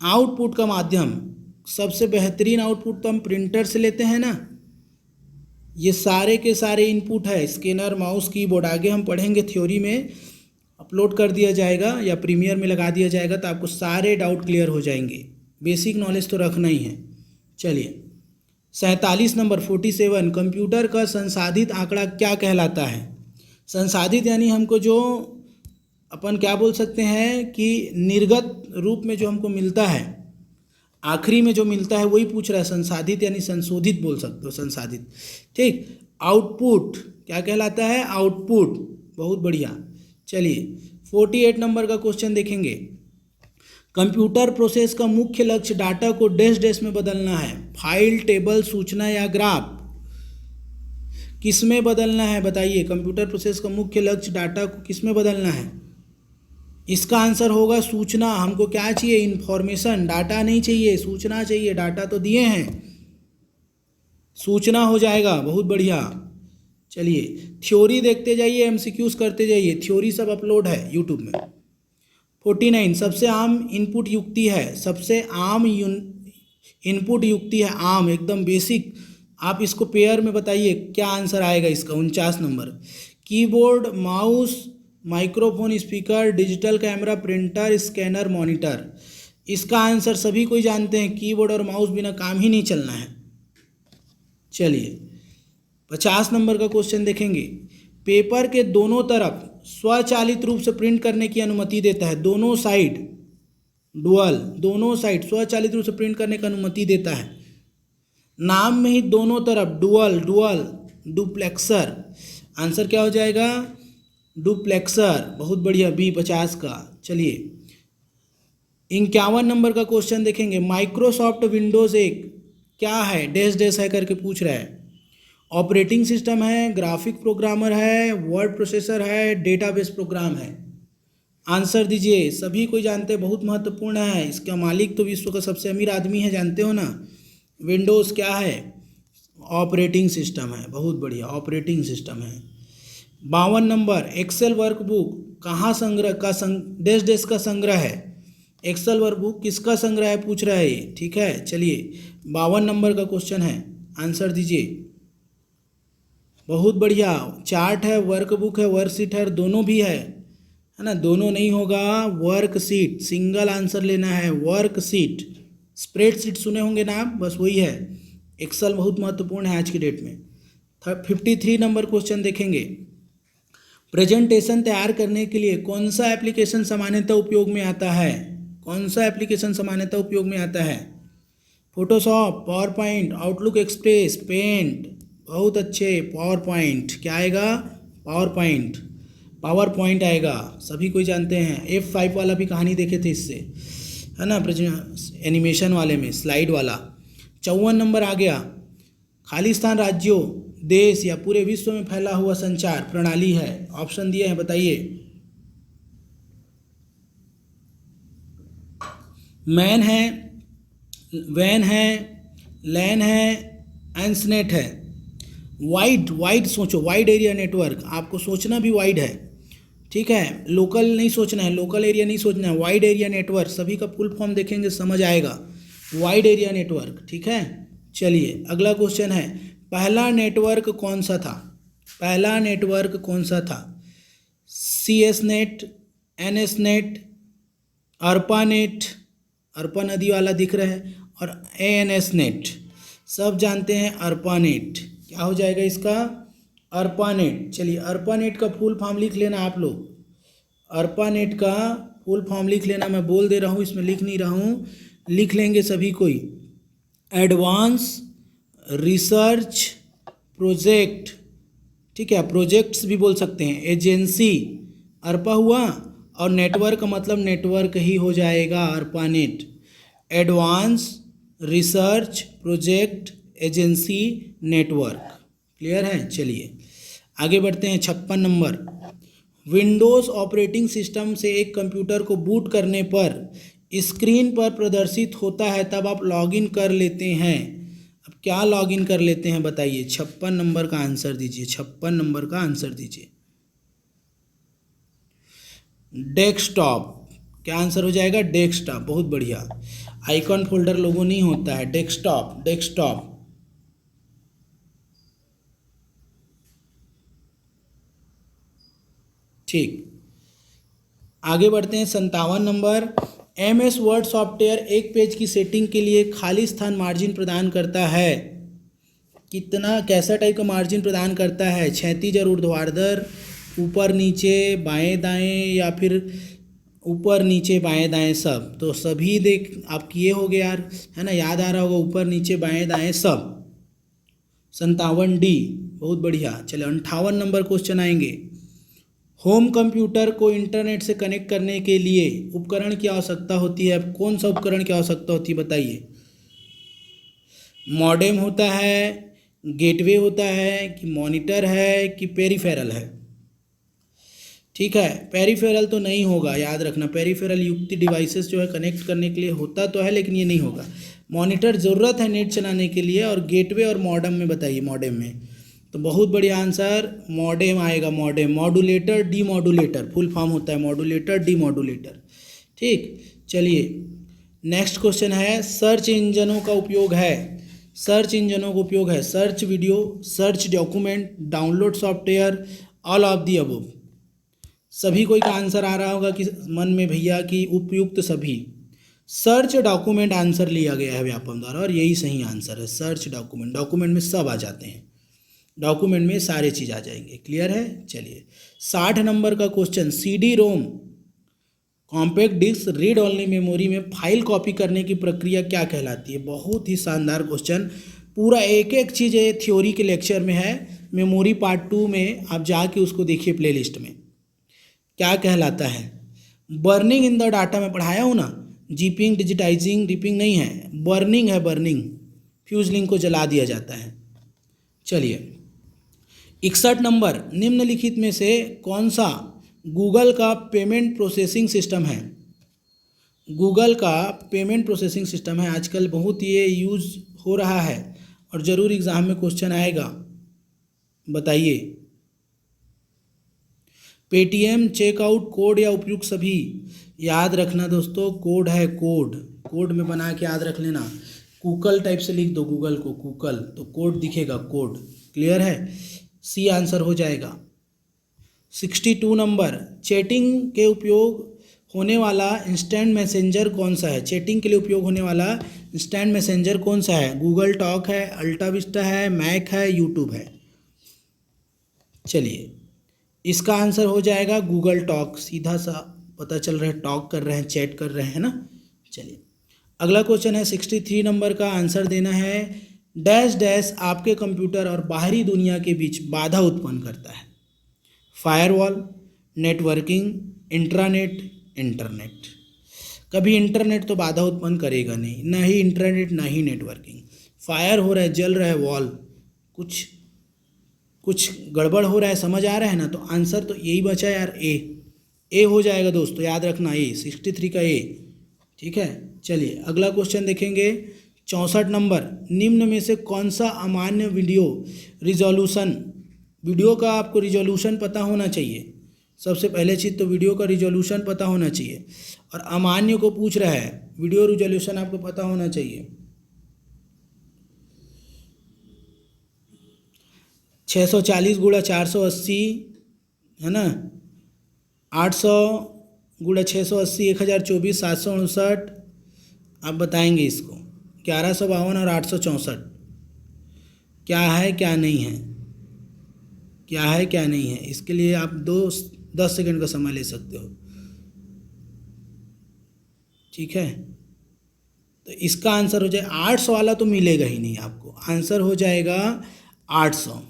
Output का माध्यम, सबसे बेहतरीन आउटपुट तो हम प्रिंटर से लेते हैं ना। ये सारे के सारे इनपुट है, स्कैनर, माउस, कीबोर्ड। आगे हम पढ़ेंगे, थ्योरी में अपलोड कर दिया जाएगा या प्रीमियर में लगा दिया जाएगा, तो आपको सारे डाउट क्लियर हो जाएंगे। बेसिक नॉलेज तो रखना ही है। चलिए 47 नंबर 47, कंप्यूटर का संसाधित आंकड़ा क्या कहलाता है? संसाधित यानी हमको जो अपन क्या बोल सकते हैं कि निर्गत रूप में जो हमको मिलता है, आखिरी में जो मिलता है वही पूछ रहा है। संसाधित यानी संशोधित बोल सकते हो, संसाधित। ठीक। आउटपुट क्या कहलाता है? आउटपुट। बहुत बढ़िया। चलिए 48 नंबर का क्वेश्चन देखेंगे। कंप्यूटर प्रोसेस का मुख्य लक्ष्य डाटा को डैश डैश में बदलना है। फाइल, टेबल, सूचना या ग्राफ। किस में बदलना है बताइए? कंप्यूटर प्रोसेस का मुख्य लक्ष्य डाटा को किस में बदलना है? इसका आंसर होगा सूचना। हमको क्या चाहिए? इंफॉर्मेशन। डाटा नहीं चाहिए, सूचना चाहिए। डाटा तो दिए हैं, सूचना हो जाएगा। बहुत बढ़िया। चलिए थ्योरी देखते जाइए, एमसीक्यूज करते जाइए। थ्योरी सब अपलोड है यूट्यूब में। 49, सबसे आम इनपुट युक्ति है। सबसे आम इनपुट युक्ति है, आम, एकदम बेसिक। आप इसको पेयर में बताइए, क्या आंसर आएगा इसका? 49 number. Keyboard, mouse, microphone, speaker, digital camera, printer, scanner, monitor. इसका आंसर सभी कोई जानते हैं, कीबोर्ड और माउस बिना काम ही नहीं चलना है। चलिए 50 नंबर का क्वेश्चन देखेंगे। पेपर के दोनों तरफ स्वचालित रूप से प्रिंट करने की अनुमति देता है। दोनों साइड, डुअल, दोनों साइड स्वचालित रूप से प्रिंट करने की अनुमति देता है। नाम में ही दोनों तरफ, डुअल, डुअल, डुप्लेक्सर। आंसर क्या हो जाएगा? डुप्लेक्सर। बहुत बढ़िया, बी 50 का। चलिए 51 नंबर का क्वेश्चन देखेंगे। माइक्रोसॉफ्ट विंडोज़ एक क्या है? डैश डैश है करके पूछ रहा है। ऑपरेटिंग सिस्टम है, ग्राफिक प्रोग्रामर है, वर्ड प्रोसेसर है, डेटाबेस प्रोग्राम है। आंसर दीजिए। सभी कोई जानते हैं, बहुत महत्वपूर्ण है। इसका मालिक तो विश्व का सबसे अमीर आदमी है, जानते हो ना। विंडोज़ क्या है? ऑपरेटिंग सिस्टम है। बहुत बढ़िया, ऑपरेटिंग सिस्टम है। 52 नंबर, एक्सेल वर्कबुक कहाँ संग्रह का डैश डैश का संग्रह है? एक्सेल वर्कबुक किसका संग्रह है पूछ रहा है ये। ठीक है, चलिए 52 नंबर का क्वेश्चन है, आंसर दीजिए। बहुत बढ़िया। चार्ट है, वर्कबुक है, वर्कशीट है, दोनों भी है ना? दोनों नहीं होगा, वर्कशीट। सिंगल आंसर लेना है, वर्कशीट। स्प्रेडशीट सुने होंगे ना आप, बस वही है। एक्सेल बहुत महत्वपूर्ण है आज की डेट में। 53 नंबर क्वेश्चन देखेंगे। प्रेजेंटेशन तैयार करने के लिए कौन सा एप्लीकेशन सामान्यतः उपयोग में आता है? कौन सा एप्लीकेशन सामान्यतः उपयोग में आता है? Photoshop, PowerPoint, Outlook Express, paint. बहुत अच्छे, पावर पॉइंट। क्या आएगा? Power point. पावर पॉइंट आएगा, सभी कोई जानते हैं। F5 वाला भी कहानी देखे थे इससे, है ना, एनिमेशन वाले में, स्लाइड वाला। 54 नंबर आ गया। खालिस्तान राज्यों, देश या पूरे विश्व में फैला हुआ संचार प्रणाली है। ऑप्शन दिए हैं, बताइए। मैन है, वैन है, लैन है, एंसनेट है। वाइड सोचो, वाइड एरिया नेटवर्क। आपको सोचना भी वाइड है, ठीक है। लोकल नहीं सोचना है, लोकल एरिया नहीं सोचना है, वाइड एरिया नेटवर्क। सभी का फुल फॉर्म देखेंगे समझ आएगा, वाइड एरिया नेटवर्क। ठीक है, चलिए अगला क्वेश्चन है। पहला नेटवर्क कौन सा था? पहला नेटवर्क कौन सा था? CS net, NS net, ARPANET, Arpa नदी वाला दिख रहा है, और ANS नेट। सब जानते हैं अर्पानेट। क्या हो जाएगा इसका? अर्पानेट। चलिए अर्पानेट का फुल फॉर्म लिख लेना आप लोग। अर्पानेट का फुल फॉर्म लिख लेना, मैं बोल दे रहा हूँ, इसमें लिख नहीं रहा हूँ, लिख लेंगे सभी कोई। एडवांस रिसर्च प्रोजेक्ट, ठीक है, प्रोजेक्ट्स भी बोल सकते हैं। एजेंसी, अर्पा हुआ, और नेटवर्क का मतलब नेटवर्क ही हो जाएगा, ARPANET। Advance research project agency network. Clear है? चलिए आगे बढ़ते हैं। 56 नंबर, विंडोज़ ऑपरेटिंग सिस्टम से एक कंप्यूटर को बूट करने पर स्क्रीन पर प्रदर्शित होता है, तब आप लॉगिन कर लेते हैं। अब क्या लॉगिन कर लेते हैं बताइए? 56 नंबर का आंसर दीजिए, 56 नंबर का आंसर दीजिए। डेस्कटॉप। क्या आंसर हो जाएगा? डेस्कटॉप। बहुत बढ़िया। आइकॉन फोल्डर लोगो नहीं होता है, डेस्कटॉप, डेस्कटॉप। ठीक, आगे बढ़ते हैं। 57 नंबर, MS वर्ड सॉफ्टवेयर एक पेज की सेटिंग के लिए खाली स्थान मार्जिन प्रदान करता है। कितना, कैसा टाइप का मार्जिन प्रदान करता है? क्षैतिज और ऊर्ध्वाधर, ऊपर नीचे बाएं दाएं, या फिर ऊपर नीचे बाएं दाएं सब? तो सभी देख आप किए होगे यार, है ना, याद आ रहा होगा, ऊपर नीचे बाएं दाएं सब। 57D। बहुत बढ़िया। चले 58 नंबर क्वेश्चन आएंगे। होम कंप्यूटर को इंटरनेट से कनेक्ट करने के लिए उपकरण की आवश्यकता होती है। कौन सा उपकरण की आवश्यकता होती है बताइए? मॉडेम होता है, गेटवे होता है, कि मॉनिटर है, कि पेरिफेरल है? ठीक है, पेरिफेरल तो नहीं होगा, याद रखना। पेरिफेरल युक्त डिवाइसेस जो है कनेक्ट करने के लिए होता तो है, लेकिन ये नहीं होगा। मॉनिटर ज़रूरत है नेट चलाने के लिए, और गेटवे और मॉडेम में बताइए, मॉडेम में। तो बहुत बढ़िया आंसर मॉडेम आएगा, modem. Modulator demodulator full form होता है, मॉड्यूलेटर डीमॉड्यूलेटर। ठीक, चलिए नेक्स्ट क्वेश्चन है। सर्च इंजनों का उपयोग है, सर्च इंजनों का उपयोग है, search video, search document, download software, all of the above. सभी कोई का आंसर आ रहा होगा कि मन में भैया कि उपयुक्त सभी। सर्च डॉक्यूमेंट आंसर लिया गया है व्यापम द्वारा, और यही सही आंसर है। सर्च डॉक्यूमेंट, डॉक्यूमेंट में सब आ जाते हैं, डॉक्यूमेंट में सारे चीज़ आ जाएंगे। क्लियर है? चलिए 60 नंबर का question, CD ROM compact disc read only memory में फाइल कॉपी करने की प्रक्रिया क्या कहलाती है? बहुत ही शानदार क्वेश्चन, पूरा एक एक चीज़ ये थ्योरी के लेक्चर में है। मेमोरी पार्ट 2 में आप जाके उसको देखिए प्लेलिस्ट में। क्या कहलाता है? बर्निंग इन द डाटा में पढ़ाया हूँ ना, जीपिंग, डिजिटाइजिंग, रिपिंग नहीं है, बर्निंग है, बर्निंग। फ्यूज लिंक को जला दिया जाता है। चलिए 61 नंबर, निम्नलिखित में से कौन सा गूगल का पेमेंट प्रोसेसिंग सिस्टम है? गूगल का पेमेंट प्रोसेसिंग सिस्टम है, आजकल बहुत ये यूज़ हो रहा है और ज़रूर एग्ज़ाम में क्वेश्चन आएगा, बताइए। पेटीएम, चेकआउट, कोड या उपयुक्त सभी? याद रखना दोस्तों, कोड है, कोड। कोड में बना के याद रख लेना। गूगल टाइप से लिख दो गूगल को, गूगल, तो कोड दिखेगा, कोड। क्लियर है? सी आंसर हो जाएगा। 62 नंबर, चैटिंग के उपयोग होने वाला इंस्टेंट मैसेंजर कौन सा है? चैटिंग के लिए उपयोग होने वाला इंस्टेंट मैसेंजर कौन सा है? गूगल टॉक है, अल्टा विस्टा है, मैक है, यूट्यूब है? चलिए इसका आंसर हो जाएगा गूगल टॉक। सीधा सा पता चल रहा है, टॉक कर रहे हैं, चैट कर रहे हैं ना। चलिए अगला क्वेश्चन है 63 नंबर का, आंसर देना है। डैश डैश आपके कंप्यूटर और बाहरी दुनिया के बीच बाधा उत्पन्न करता है? Firewall, networking, intranet, internet. कभी इंटरनेट तो बाधा उत्पन्न करेगा नहीं, ना ही इंटरनेट ना ही नेटवर्किंग। फायर हो रहा है, जल रहा है वॉल, कुछ गड़बड़ हो रहा है, समझ आ रहा है ना। तो आंसर तो यही बचा यार, ए हो जाएगा दोस्तों, याद रखना, ए 63 का ए। ठीक है, चलिए अगला क्वेश्चन देखेंगे। 64 नंबर, निम्न में से कौन सा अमान्य वीडियो रिजोल्यूशन? वीडियो का आपको रिजोल्यूशन पता होना चाहिए, सबसे पहले चीज़ तो वीडियो का रिजोल्यूशन पता होना चाहिए। और अमान्य को पूछ रहा है, वीडियो रिजोल्यूशन आपको पता होना चाहिए। 640 गुणा 480 है ना, 800 गुणा 680 1024 759। आप बताएंगे इसको। 1152 और 864 क्या है क्या नहीं है, क्या है क्या नहीं है? इसके लिए आप 10 सेकंड का समय ले सकते हो। ठीक है, तो इसका आंसर हो जाए 800 वाला तो मिलेगा ही नहीं आपको, आंसर हो जाएगा 800।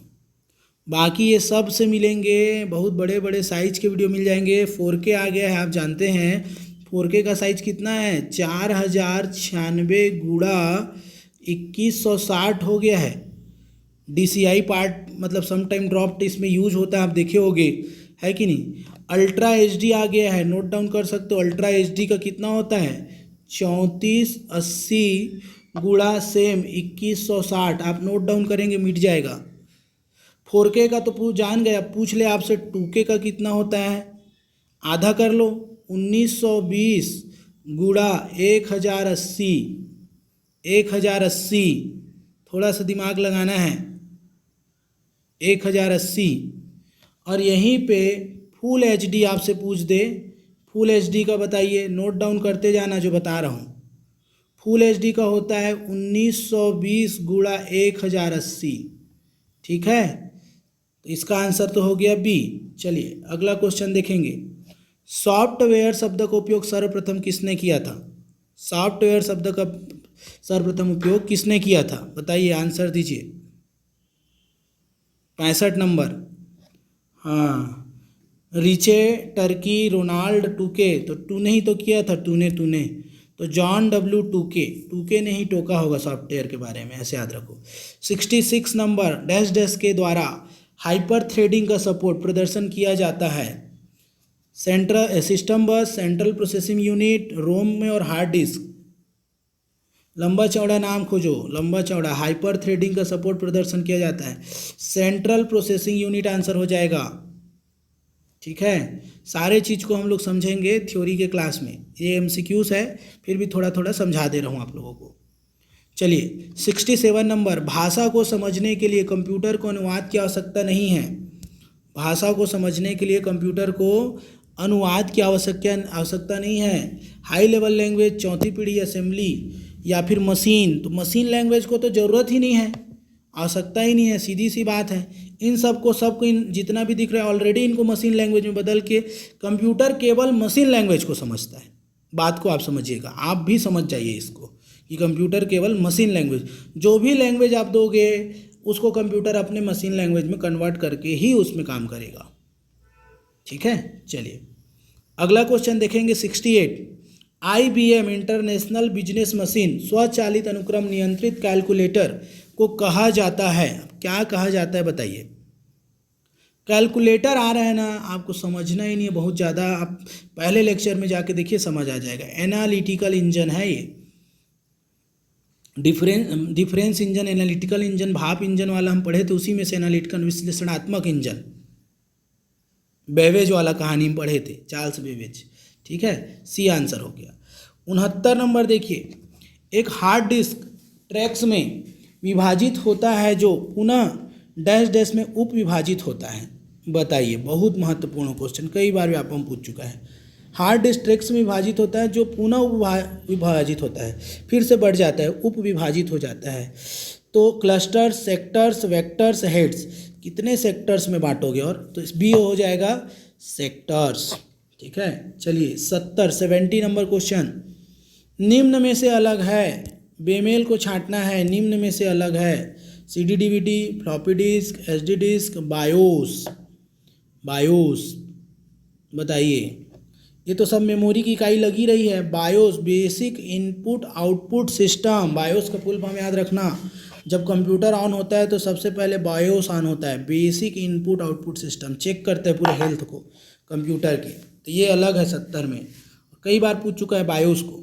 बाकी ये सब से मिलेंगे, बहुत बड़े बड़े साइज के वीडियो मिल जाएंगे। 4K आ गया है, आप जानते हैं 4K का साइज कितना है, 4096 गुणा 2160 हो गया है। DCI पार्ट मतलब सम टाइम ड्रॉप्ड इसमें यूज होता है, आप देखे होगे, है कि नहीं। अल्ट्रा HD आ गया है, नोट डाउन कर सकते हो। अल्ट्रा HD का कितना होता है, 3480 गुणा सेम 2160, आप नोट डाउन करेंगे मिट जाएगा। 4K का तो जान गए, अब पूछ ले आपसे 2K का कितना होता है, आधा कर लो, 1920 गुणा 1080, 1080, थोड़ा सा दिमाग लगाना है, 1080। और यहीं पे फुल HD आपसे पूछ दे, फुल HD का बताइए, नोट डाउन करते जाना जो बता रहा हूँ। फुल HD का होता है 1920 गुणा 1080, ठीक है। तो इसका आंसर तो हो गया बी। चलिए अगला क्वेश्चन देखेंगे। सॉफ्टवेयर शब्द का उपयोग सर्वप्रथम किसने किया था, सॉफ्टवेयर शब्द का सर्वप्रथम उपयोग किसने किया था, बताइए, आंसर दीजिए। 65 नंबर, हाँ, रिचे टर्की रोनाल्ड टूके, तो टूने ही तो किया था, टूने तो जॉन W टूके ने ही टोका होगा सॉफ्टवेयर के बारे में, ऐसे याद रखो। 66 नंबर, डैश डैश के द्वारा हाइपर थ्रेडिंग का सपोर्ट प्रदर्शन किया जाता है। सेंट्रल सिस्टम बस, सेंट्रल प्रोसेसिंग यूनिट, रोम में और हार्ड डिस्क। लंबा चौड़ा नाम खोजो, लंबा चौड़ा हाइपर थ्रेडिंग का सपोर्ट प्रदर्शन किया जाता है, सेंट्रल प्रोसेसिंग यूनिट आंसर हो जाएगा, ठीक है। सारे चीज़ को हम लोग समझेंगे थ्योरी के क्लास में, ये MCQs है, फिर भी थोड़ा थोड़ा समझा दे रहा हूँ आप लोगों को। चलिए 67 नंबर, भाषा को समझने के लिए कंप्यूटर को अनुवाद की आवश्यकता नहीं है, भाषा को समझने के लिए कंप्यूटर को अनुवाद की आवश्यकता नहीं है। हाई लेवल लैंग्वेज, चौथी पीढ़ी असेंबली या फिर मशीन, तो मशीन लैंग्वेज को तो ज़रूरत ही नहीं है, आवश्यकता ही नहीं है, सीधी सी बात है। इन सबको जितना भी दिख रहा है ऑलरेडी इनको मशीन लैंग्वेज में बदल के कंप्यूटर केवल मशीन लैंग्वेज को समझता है। बात को आप समझिएगा, आप भी समझ जाइए इसको कि कंप्यूटर केवल मशीन लैंग्वेज, जो भी लैंग्वेज आप दोगे उसको कंप्यूटर अपने मशीन लैंग्वेज में कन्वर्ट करके ही उसमें काम करेगा, ठीक है। चलिए अगला क्वेश्चन देखेंगे 68। IBM इंटरनेशनल बिजनेस मशीन स्वचालित अनुक्रम नियंत्रित कैलकुलेटर को कहा जाता है, क्या कहा जाता है बताइए। कैलकुलेटर आ रहा है ना, आपको समझना ही नहीं है बहुत ज़्यादा, आप पहले लेक्चर में जाके देखिए समझ आ जाएगा। एनालिटिकल इंजन है ये, डिफरेंस इंजन, एनालिटिकल इंजन, भाप इंजन वाला हम पढ़े थे, उसी में से एनालिटिकल विश्लेषणात्मक इंजन, बेवेज वाला कहानी में पढ़े थे, चार्ल्स बेवेज, ठीक है। सी आंसर हो गया। 69 नंबर देखिए, एक हार्ड डिस्क ट्रैक्स में विभाजित होता है जो पुनः डैश डैश में उप विभाजित होता है, बताइए। बहुत महत्वपूर्ण क्वेश्चन, कई बार व्यापम पूछ चुका है। हार्ड डिस्क ट्रैक्स में विभाजित होता है जो पुनः विभाजित होता है, फिर से बढ़ जाता है, उप विभाजित हो जाता है। तो क्लस्टर्स, सेक्टर्स, वेक्टर्स, हेड्स, कितने सेक्टर्स में बांटोगे, और तो बी हो जाएगा सेक्टर्स, ठीक है। चलिए 70 नंबर क्वेश्चन, निम्न में से अलग है, बेमेल को छांटना है, निम्न में से अलग है, CD DVD, floppy disk, SD disk, BIOS, बताइए। ये तो सब मेमोरी की इकाई लगी रही है। BIOS, basic input output system, BIOS का फुल फॉर्म याद रखना, जब कंप्यूटर ऑन होता है तो सबसे पहले बायोस ऑन होता है, basic input output system, check करते हैं पूरे हेल्थ को कंप्यूटर के, तो ये अलग है 70 में, कई बार पूछ चुका है बायोस को।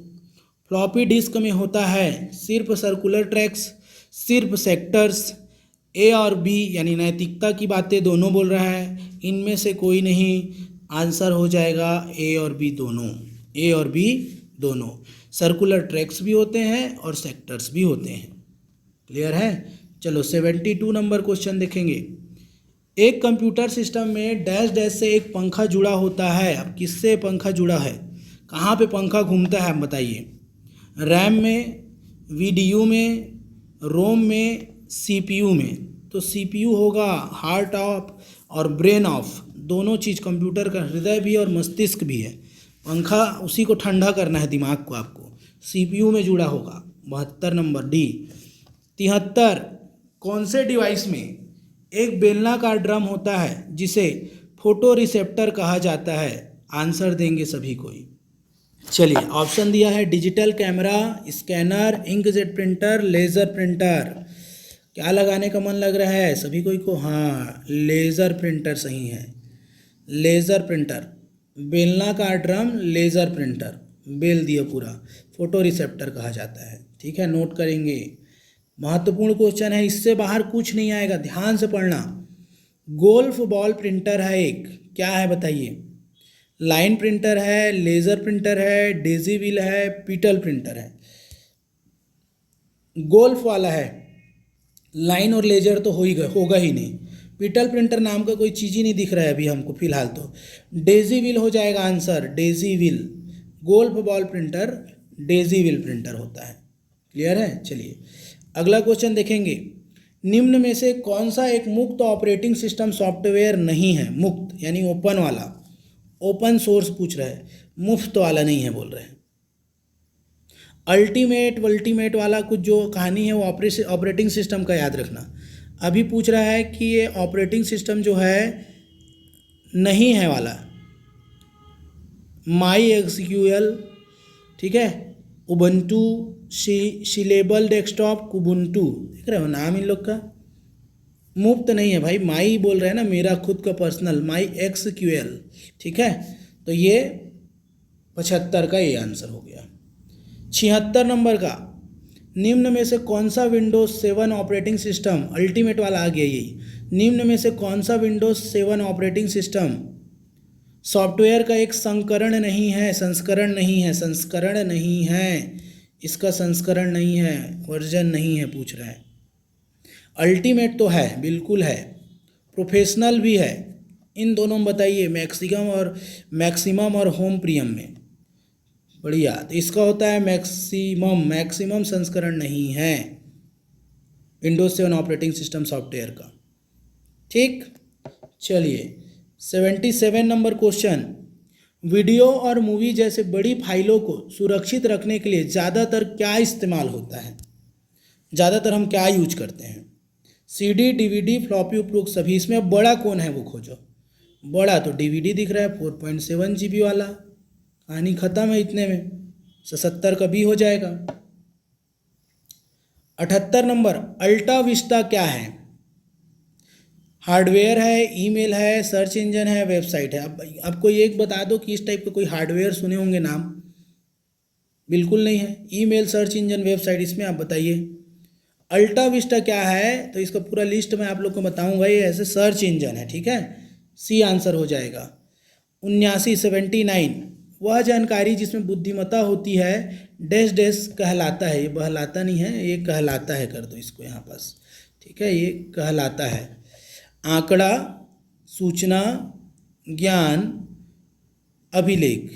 फ्लॉपी डिस्क में होता है सिर्फ सर्कुलर ट्रैक्स, सिर्फ सेक्टर्स, ए और बी, यानी नैतिकता की बातें दोनों बोल रहा है, इनमें से कोई नहीं, आंसर हो जाएगा ए और बी दोनों, ए और बी दोनों। सर्कुलर ट्रैक्स भी होते हैं और सेक्टर्स भी होते हैं, क्लियर है। चलो 72 नंबर क्वेश्चन देखेंगे। एक कंप्यूटर सिस्टम में डैश डैश से एक पंखा जुड़ा होता है, अब किससे पंखा जुड़ा है, कहाँ पे पंखा घूमता है, बताइए। रैम में, VDU में, रोम में, CPU में। तो CPU होगा हार्ट ऑफ और ब्रेन ऑफ, दोनों चीज़, कंप्यूटर का हृदय भी और मस्तिष्क भी है। पंखा उसी को ठंडा करना है, दिमाग को आपको, CPU में जुड़ा होगा। 72 नंबर डी। 73, कौन से डिवाइस में एक बेलनाकार ड्रम होता है जिसे फोटो रिसेप्टर कहा जाता है। आंसर देंगे सभी कोई। चलिए ऑप्शन दिया है digital camera, scanner, inkjet printer, laser printer. क्या लगाने का मन लग रहा है सभी कोई को? हाँ, लेज़र प्रिंटर सही है। लेज़र प्रिंटर, बेलनाकार ड्रम, लेज़र प्रिंटर, बेल दिया पूरा, फोटो रिसेप्टर कहा जाता है। ठीक है, नोट करेंगे। महत्वपूर्ण क्वेश्चन है, इससे बाहर कुछ नहीं आएगा, ध्यान से पढ़ना। गोल्फ बॉल प्रिंटर है एक, क्या है बताइए? लाइन प्रिंटर है, लेज़र प्रिंटर है, डेजी व्हील है, पीटल प्रिंटर है। गोल्फ वाला है, लाइन और लेजर तो होगा ही नहीं। पीटल प्रिंटर नाम का कोई चीज़ ही नहीं दिख रहा है अभी हमको फिलहाल तो। डेजी व्हील हो जाएगा answer, Daisy wheel. Golf ball printer Daisy wheel printer होता है। क्लियर है? चलिए अगला क्वेश्चन देखेंगे। निम्न में से कौन सा एक मुक्त ऑपरेटिंग सिस्टम सॉफ्टवेयर नहीं है? मुक्त यानी ओपन वाला, ओपन सोर्स पूछ रहा है, मुफ्त वाला नहीं है बोल रहे हैं। अल्टीमेट वाला कुछ जो कहानी है वो ऑपरेटिंग सिस्टम का याद रखना। अभी पूछ रहा है कि ये ऑपरेटिंग सिस्टम जो है नहीं है वाला, माई एक्सक्यूएल, ठीक है, उबंटू, शिलेबल डेस्कटॉप, कुबुंटू, देख रहे हो नाम इन लोग का। मुफ्त नहीं है भाई, माई बोल रहे हैं ना, मेरा खुद का पर्सनल, माई एक्सक्यूएल। ठीक है, तो ये 75 का ये आंसर हो गया। 76 नंबर का, निम्न में से कौन सा विंडोज 7 ऑपरेटिंग सिस्टम, अल्टीमेट वाला आ गया यही, निम्न में से कौन सा विंडोज 7 ऑपरेटिंग सिस्टम सॉफ्टवेयर का एक संस्करण नहीं है? संस्करण नहीं है, संस्करण नहीं है, इसका संस्करण नहीं है, वर्जन नहीं है पूछ रहा है। अल्टीमेट तो है, बिल्कुल है, प्रोफेशनल भी है। इन दोनों में बताइए, मैक्सिमम और होम प्रीमियम में। बढ़िया, तो इसका होता है मैक्सिमम संस्करण नहीं है विंडोज 7 ऑपरेटिंग सिस्टम सॉफ्टवेयर का। ठीक, चलिए 77 नंबर क्वेश्चन। वीडियो और मूवी जैसे बड़ी फाइलों को सुरक्षित रखने के लिए ज़्यादातर क्या इस्तेमाल होता है? ज़्यादातर हम क्या यूज करते हैं? सीडी, डीवीडी, फ्लॉपी उपरोक्त सभी। इसमें अब बड़ा कौन है वो खोजो। बड़ा तो डीवीडी दिख रहा है, 4.7 GB वाला, कहानी खत्म है इतने में, 77 का भी हो जाएगा। 78 नंबर, अल्टा विस्टा क्या है? हार्डवेयर है, ईमेल है, सर्च इंजन है, वेबसाइट है। अब आपको एक बता दो कि इस टाइप का कोई हार्डवेयर सुने होंगे नाम? बिल्कुल नहीं है। ईमेल, सर्च इंजन, वेबसाइट, इसमें आप बताइए। अल्टा विस्टा क्या है? तो इसका पूरा लिस्ट मैं आप लोग को बताऊंगा। ये ऐसे सर्च इंजन है, ठीक है, सी आंसर हो जाएगा। 79 वह जानकारी जिसमें बुद्धिमत्ता होती है डैश डैश कहलाता है। ये बहलाता नहीं है, ये कहलाता है, कर दो इसको यहाँ पास, ठीक है, ये कहलाता है। आंकड़ा, सूचना, ज्ञान, अभिलेख।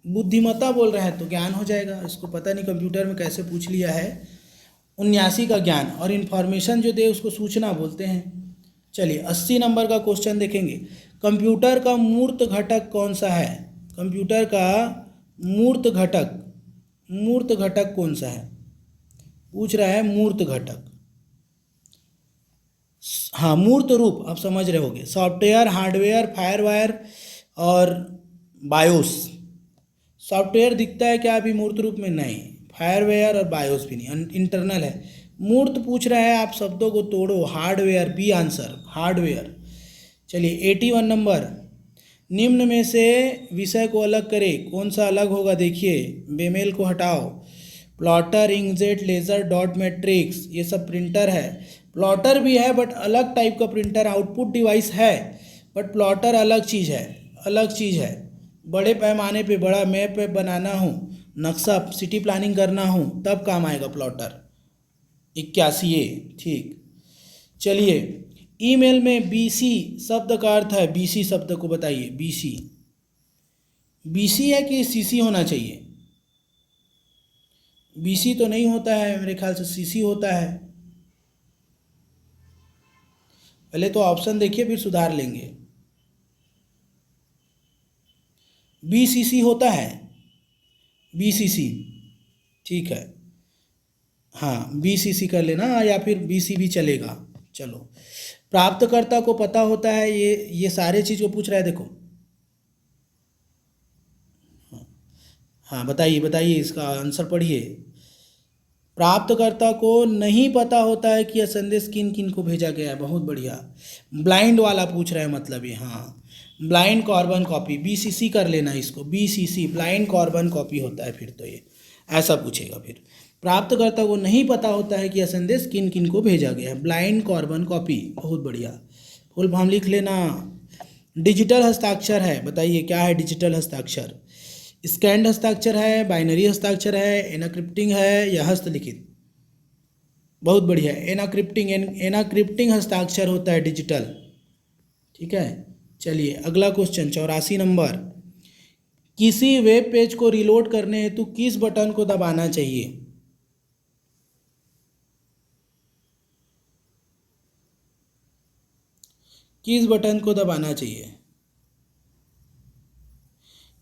बुद्धिमत्ता बोल रहे हैं तो ज्ञान हो जाएगा। इसको पता नहीं कंप्यूटर में कैसे पूछ लिया है। 79 का ज्ञान, और इन्फॉर्मेशन जो दे उसको सूचना बोलते हैं। चलिए 80 नंबर का क्वेश्चन देखेंगे। कंप्यूटर का मूर्त घटक कौन सा है? कंप्यूटर का मूर्त घटक कौन सा है पूछ रहा है। मूर्त घटक, हाँ, मूर्त रूप आप समझ रहे होगे। सॉफ्टवेयर, हार्डवेयर, फायरवायर और बायोस। सॉफ्टवेयर दिखता है क्या अभी मूर्त रूप में? नहीं। फायरवेयर और बायोस भी नहीं, इंटरनल है। मूर्त पूछ रहा है, आप शब्दों को तोड़ो। Hardware, B answer, hardware. चलिए 81 नंबर, निम्न में से विषय को अलग करें, कौन सा अलग होगा? देखिए, बेमेल को हटाओ। Plotter, inkjet, laser, dot matrix, ये सब प्रिंटर है। प्लॉटर भी है बट अलग टाइप का प्रिंटर, आउटपुट डिवाइस है, बट प्लॉटर अलग चीज़ है, अलग चीज़ है। बड़े पैमाने पे बड़ा मैप बनाना हो, नक्शा, सिटी प्लानिंग करना हो, तब काम आएगा प्लॉटर। 81 ठीक। चलिए ईमेल में बीसी शब्द का अर्थ है, बीसी शब्द को बताइए। बीसी है कि सीसी होना चाहिए? बीसी तो नहीं होता है मेरे ख्याल से, सीसी होता है। पहले तो ऑप्शन देखिए फिर सुधार लेंगे। बीसीसी होता है, बीसीसी, ठीक है, हाँ बीसीसी कर लेना, या फिर बीसी भी चलेगा। चलो प्राप्तकर्ता को पता होता है, ये सारे चीज़ को पूछ रहा है। देखो, हाँ बताइए बताइए, इसका आंसर पढ़िए। प्राप्तकर्ता को नहीं पता होता है कि यह संदेश किन किन को भेजा गया है। बहुत बढ़िया, ब्लाइंड वाला पूछ रहा है मतलब ये। हाँ, ब्लाइंड कार्बन कॉपी, BCC कर लेना इसको, BCC ब्लाइंड कार्बन कॉपी होता है फिर तो ये ऐसा पूछेगा। फिर प्राप्तकर्ता को नहीं पता होता है कि यह संदेश किन किन को भेजा गया है, ब्लाइंड कार्बन कॉपी। बहुत बढ़िया, फुल फॉर्म लिख लेना। डिजिटल हस्ताक्षर है, बताइए क्या है डिजिटल हस्ताक्षर? स्कैंड हस्ताक्षर है, बाइनरी हस्ताक्षर है, एनाक्रिप्टिंग है या हस्तलिखित? बहुत बढ़िया, एनाक्रिप्टिंग हस्ताक्षर होता है डिजिटल। ठीक है, चलिए अगला क्वेश्चन 84 नंबर। किसी वेब पेज को रिलोड करने हेतु किस बटन को दबाना चाहिए? किस बटन को दबाना चाहिए?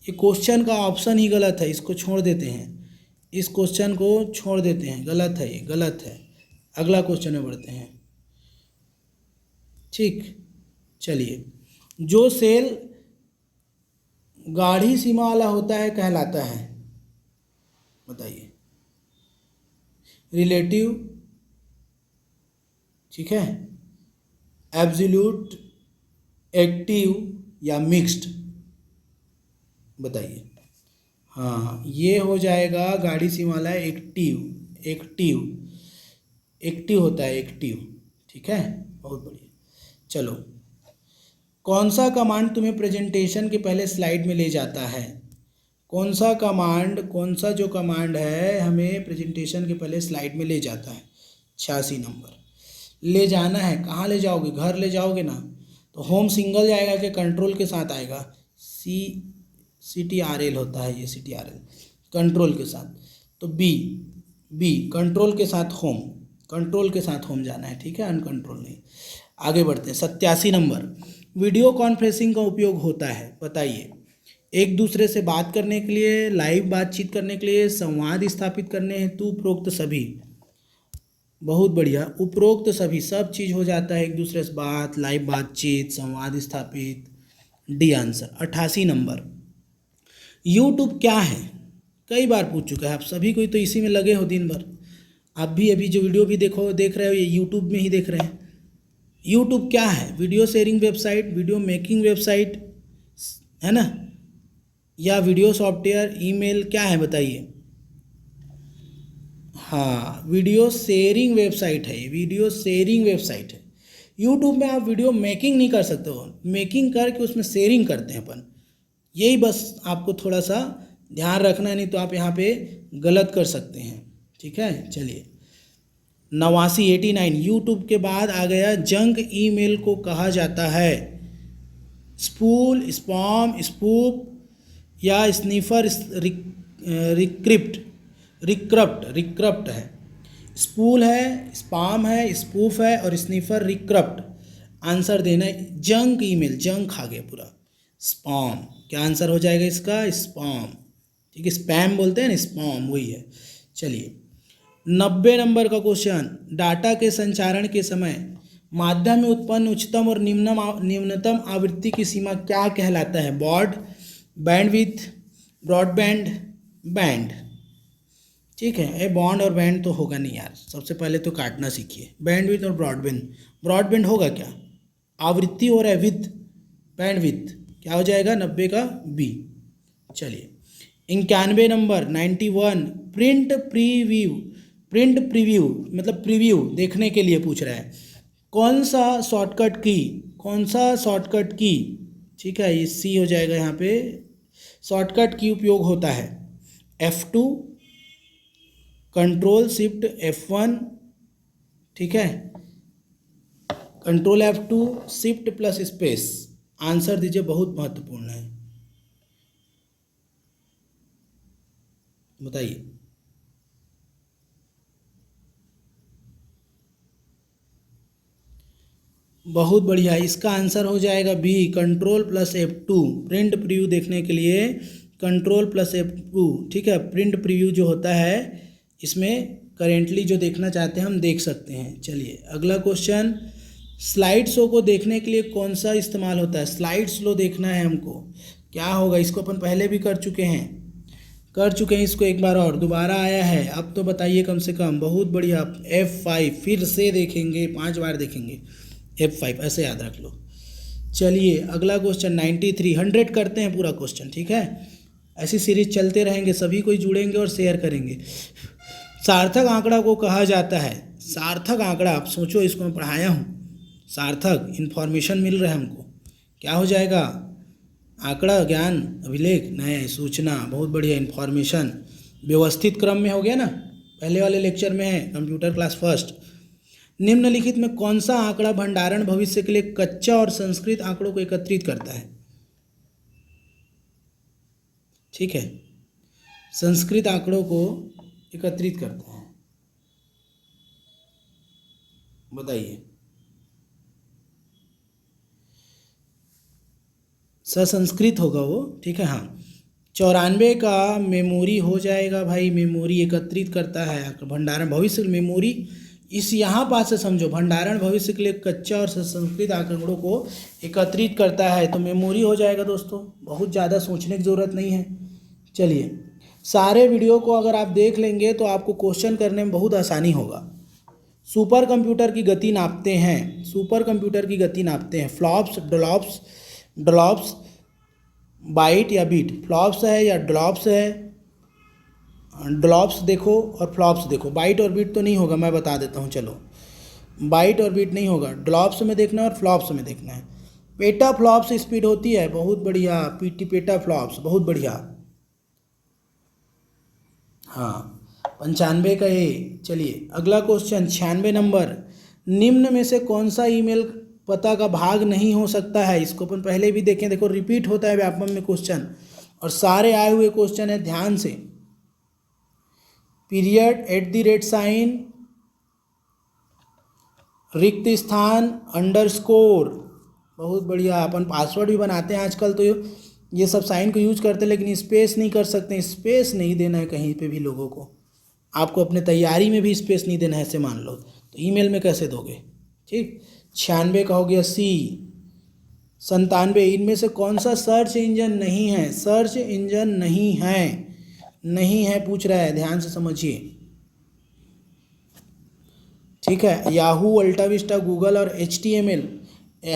ये क्वेश्चन का ऑप्शन ही गलत है, इसको छोड़ देते हैं, इस क्वेश्चन को छोड़ देते हैं, गलत है, ये गलत है। अगला क्वेश्चन में बढ़ते हैं। ठीक, चलिए, जो सेल गाढ़ी सीमा वाला होता है कहलाता है, बताइए। रिलेटिव, ठीक है, एब्सोल्यूट, एक्टिव या मिक्स्ड? बताइए। हाँ, ये हो जाएगा गाढ़ी सीमा वाला एक्टिव। एक्टिव होता है, एक्टिव। ठीक है, बहुत बढ़िया। चलो, कौन सा कमांड तुम्हें प्रेजेंटेशन के पहले स्लाइड में ले जाता है? कौन सा जो कमांड है हमें प्रेजेंटेशन के पहले स्लाइड में ले जाता है? 86 नंबर। ले जाना है, कहाँ ले जाओगे? घर ले जाओगे ना, तो होम सिंगल जाएगा कि कंट्रोल के साथ आएगा? CTRL होता है ये, CTRL कंट्रोल के साथ, तो बी कंट्रोल के साथ होम जाना है। ठीक है, अनकंट्रोल नहीं। आगे बढ़ते हैं 87 नंबर। वीडियो कॉन्फ्रेंसिंग का उपयोग होता है, बताइए। एक दूसरे से बात करने के लिए, लाइव बातचीत करने के लिए, संवाद स्थापित करने हेतु, उपरोक्त सभी। बहुत बढ़िया, उपरोक्त सभी, सब चीज़ हो जाता है, एक दूसरे से बात, लाइव बातचीत, संवाद स्थापित। D answer. 88 नंबर। यूट्यूब क्या है? कई बार पूछ चुका है, आप सभी कोई तो इसी में लगे हो दिन भर। आप भी अभी जो वीडियो भी देख रहे हो, ये यूट्यूब में ही देख रहे हैं। यूट्यूब क्या है? Video sharing website, video making website है ना, या वीडियो सॉफ्टवेयर, ईमेल, क्या है बताइए? हाँ, वीडियो शेयरिंग वेबसाइट है, वीडियो शेयरिंग वेबसाइट है। यूट्यूब में आप वीडियो मेकिंग नहीं कर सकते हो, मेकिंग करके उसमें शेयरिंग करते हैं अपन। यही बस आपको थोड़ा सा ध्यान रखना, नहीं तो आप यहाँ पे गलत कर सकते हैं। ठीक है, चलिए 89 यूट्यूब के बाद आ गया जंक ईमेल को कहा जाता है स्पूल, स्पैम, स्पूफ या स्नीफर, रिक्रप्ट है। स्पूल है, स्पैम है, स्पूफ है और स्नीफर, रिक्रप्ट। आंसर देना है जंक ईमेल, जंक आ गया पूरा, स्पैम। क्या आंसर हो जाएगा इसका? स्पैम। ठीक है, स्पैम बोलते हैं ना, स्पैम वही है। चलिए 90 नंबर का क्वेश्चन। डाटा के संचारण के समय माध्यम में उत्पन्न उच्चतम और निम्नतम आवृत्ति की सीमा क्या कहलाता है? Baud, bandwidth, broadband, band. ठीक है, ये बॉन्ड और बैंड तो होगा नहीं यार, सबसे पहले तो काटना सीखिए। बैंडविड्थ और ब्रॉडबैंड होगा क्या? आवृत्ति हो रहा है विथ, बैंडविड्थ क्या हो जाएगा? 90 का बी। चलिए 91 नंबर 91। प्रिंट प्रीव्यू मतलब प्रीव्यू देखने के लिए पूछ रहा है। कौन सा शॉर्टकट की, ठीक है, ये सी हो जाएगा यहाँ पे। शॉर्टकट की उपयोग होता है F2, कंट्रोल शिफ्ट F1, ठीक है, control F2, shift plus space. Answer दीजिए, बहुत महत्वपूर्ण है, बताइए। बहुत बढ़िया, इसका आंसर हो जाएगा B, control plus F2। Print preview देखने के लिए कंट्रोल प्लस F2। ठीक है, प्रिंट प्रीव्यू जो होता है इसमें करेंटली जो देखना चाहते हैं हम देख सकते हैं। चलिए अगला क्वेश्चन स्लाइड शो को देखने के लिए कौन सा इस्तेमाल होता है? स्लाइड स्लो देखना है हमको, क्या होगा? इसको अपन पहले भी कर चुके हैं इसको एक बार और, दोबारा आया है। अब तो बताइए कम से कम, बहुत बढ़िया। F5 फिर से देखेंगे, 5 बार देखेंगे, F5 ऐसे याद रख लो। चलिए अगला क्वेश्चन 93, 100 करते हैं पूरा क्वेश्चन, ठीक है? ऐसी सीरीज चलते रहेंगे, सभी कोई जुड़ेंगे और शेयर करेंगे। सार्थक आंकड़ा को कहा जाता है, सार्थक आंकड़ा, आप सोचो, इसको मैं पढ़ाया हूँ। सार्थक इन्फॉर्मेशन मिल रहा है हमको, क्या हो जाएगा? आंकड़ा, ज्ञान, अभिलेख, नए, सूचना, बहुत बढ़िया। इन्फॉर्मेशन व्यवस्थित क्रम में हो गया ना, पहले वाले लेक्चर में है, कंप्यूटर क्लास फर्स्ट। निम्नलिखित में कौन सा आंकड़ा भंडारण भविष्य के लिए कच्चा और संस्कृत आंकड़ों को एकत्रित करता है? ठीक है, संस्कृत आंकड़ों को एकत्रित करता है, बताइए। संस्कृत होगा वो, ठीक है। हाँ, 94 का मेमोरी हो जाएगा भाई। मेमोरी एकत्रित करता है, भंडारण भविष्य मेमोरी, इस यहाँ पास से समझो, भंडारण भविष्य के लिए कच्चा और संस्कृत आंकड़ों को एकत्रित करता है, तो मेमोरी हो जाएगा दोस्तों। बहुत ज़्यादा सोचने की ज़रूरत नहीं है। चलिए, सारे वीडियो को अगर आप देख लेंगे तो आपको क्वेश्चन करने में बहुत आसानी होगा। सुपर कंप्यूटर की गति नापते हैं, सुपर कंप्यूटर की गति नापते हैं। फ्लॉप्स, डॉल्स, बाइट या बीट? फ्लॉप्स है या डॉल्स है? डॉल्स देखो और फ्लॉप्स देखो, बाइट और बीट तो नहीं होगा, मैं बता देता हूँ। चलो, बाइट और बीट नहीं होगा, डॉल्स में देखना है और फ्लॉप्स में देखना है। पेटा फ्लॉप्स स्पीड होती है, बहुत बढ़िया। पेटा फ्लॉप्स, बहुत बढ़िया। हाँ, 95 का ये। चलिए अगला क्वेश्चन 96 नंबर, निम्न में से कौन सा ईमेल पता का भाग नहीं हो सकता है? इसको अपन पहले भी देखें, देखो रिपीट होता है व्यापम में क्वेश्चन, और सारे आए हुए क्वेश्चन है, ध्यान से। पीरियड, @ रिक्त स्थान, अंडरस्कोर, बहुत बढ़िया। अपन पासवर्ड भी बनाते हैं आजकल, तो ये सब साइन को यूज करते हैं, लेकिन स्पेस नहीं कर सकते। स्पेस नहीं देना है कहीं पे भी लोगों को, आपको अपने तैयारी में भी स्पेस नहीं देना है, ऐसे मान लो, तो ईमेल में कैसे दोगे? ठीक। 96 का हो गया सी। 97, इनमें से कौन सा सर्च इंजन नहीं है? सर्च इंजन नहीं है, नहीं है पूछ रहा है, ध्यान से समझिए, ठीक है। याहू, अल्टाविस्टा, गूगल और HTML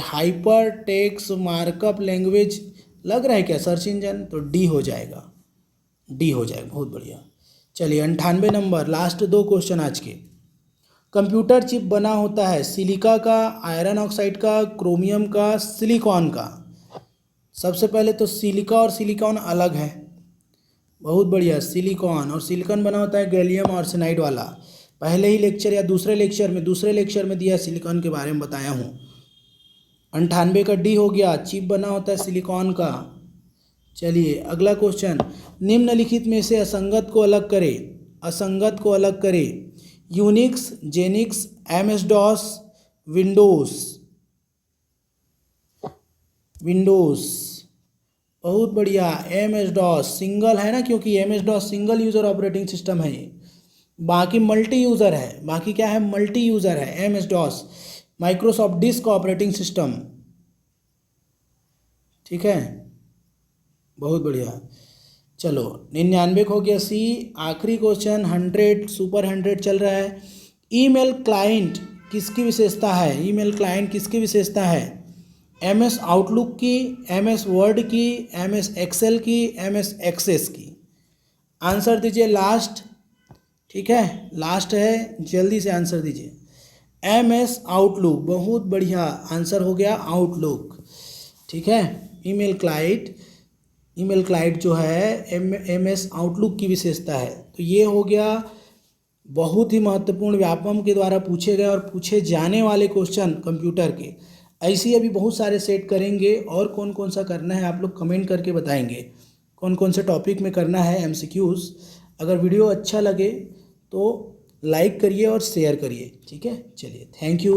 hyper text markup language लग रहा है क्या सर्च इंजन? तो डी हो जाएगा, डी हो जाएगा, बहुत बढ़िया। चलिए 98 नंबर, लास्ट 2 क्वेश्चन आज के। कंप्यूटर चिप बना होता है सिलिका का, आयरन ऑक्साइड का, क्रोमियम का, सिलिकॉन का? सबसे पहले तो सिलिका और सिलिकॉन अलग है, बहुत बढ़िया। सिलिकॉन और सिलिकॉन बना होता है गैलियम आर्सेनाइड वाला, पहले ही लेक्चर या दूसरे लेक्चर में दिया, सिलिकॉन के बारे में बताया हूँ। 98 का डी हो गया, चिप बना होता है सिलिकॉन का। चलिए अगला क्वेश्चन, निम्नलिखित में से असंगत को अलग करें, असंगत को अलग करें। यूनिक्स, जेनिक्स, MS-DOS, विंडोज़, बहुत बढ़िया। MS-DOS सिंगल है ना, क्योंकि MS-DOS single user operating system है, बाकी मल्टी यूज़र है, बाकी क्या है? मल्टी यूज़र है MS-DOS। Microsoft disk operating system, ठीक है, बहुत बढ़िया। चलो 99 हो गया सी। आखिरी क्वेश्चन 100, सुपर 100 चल रहा है। ईमेल क्लाइंट किसकी विशेषता है? ईमेल क्लाइंट किसकी विशेषता है? MS आउटलुक की, MS वर्ड की, MS एक्सेल की, MS एक्सेस की? आंसर दीजिए लास्ट, ठीक है, लास्ट है, जल्दी से आंसर दीजिए। MS आउटलुक, बहुत बढ़िया, आंसर हो गया आउटलुक, ठीक है। ईमेल क्लाइंट जो है MS आउटलुक की विशेषता है। तो ये हो गया बहुत ही महत्वपूर्ण व्यापम के द्वारा पूछे गए और पूछे जाने वाले क्वेश्चन कंप्यूटर के। ऐसे ही अभी बहुत सारे सेट करेंगे, और कौन कौन सा करना है आप लोग कमेंट करके बताएंगे, कौन कौन से टॉपिक में करना है MCQs। अगर वीडियो अच्छा लगे तो लाइक करिए और शेयर करिए, ठीक है। चलिए, थैंक यू।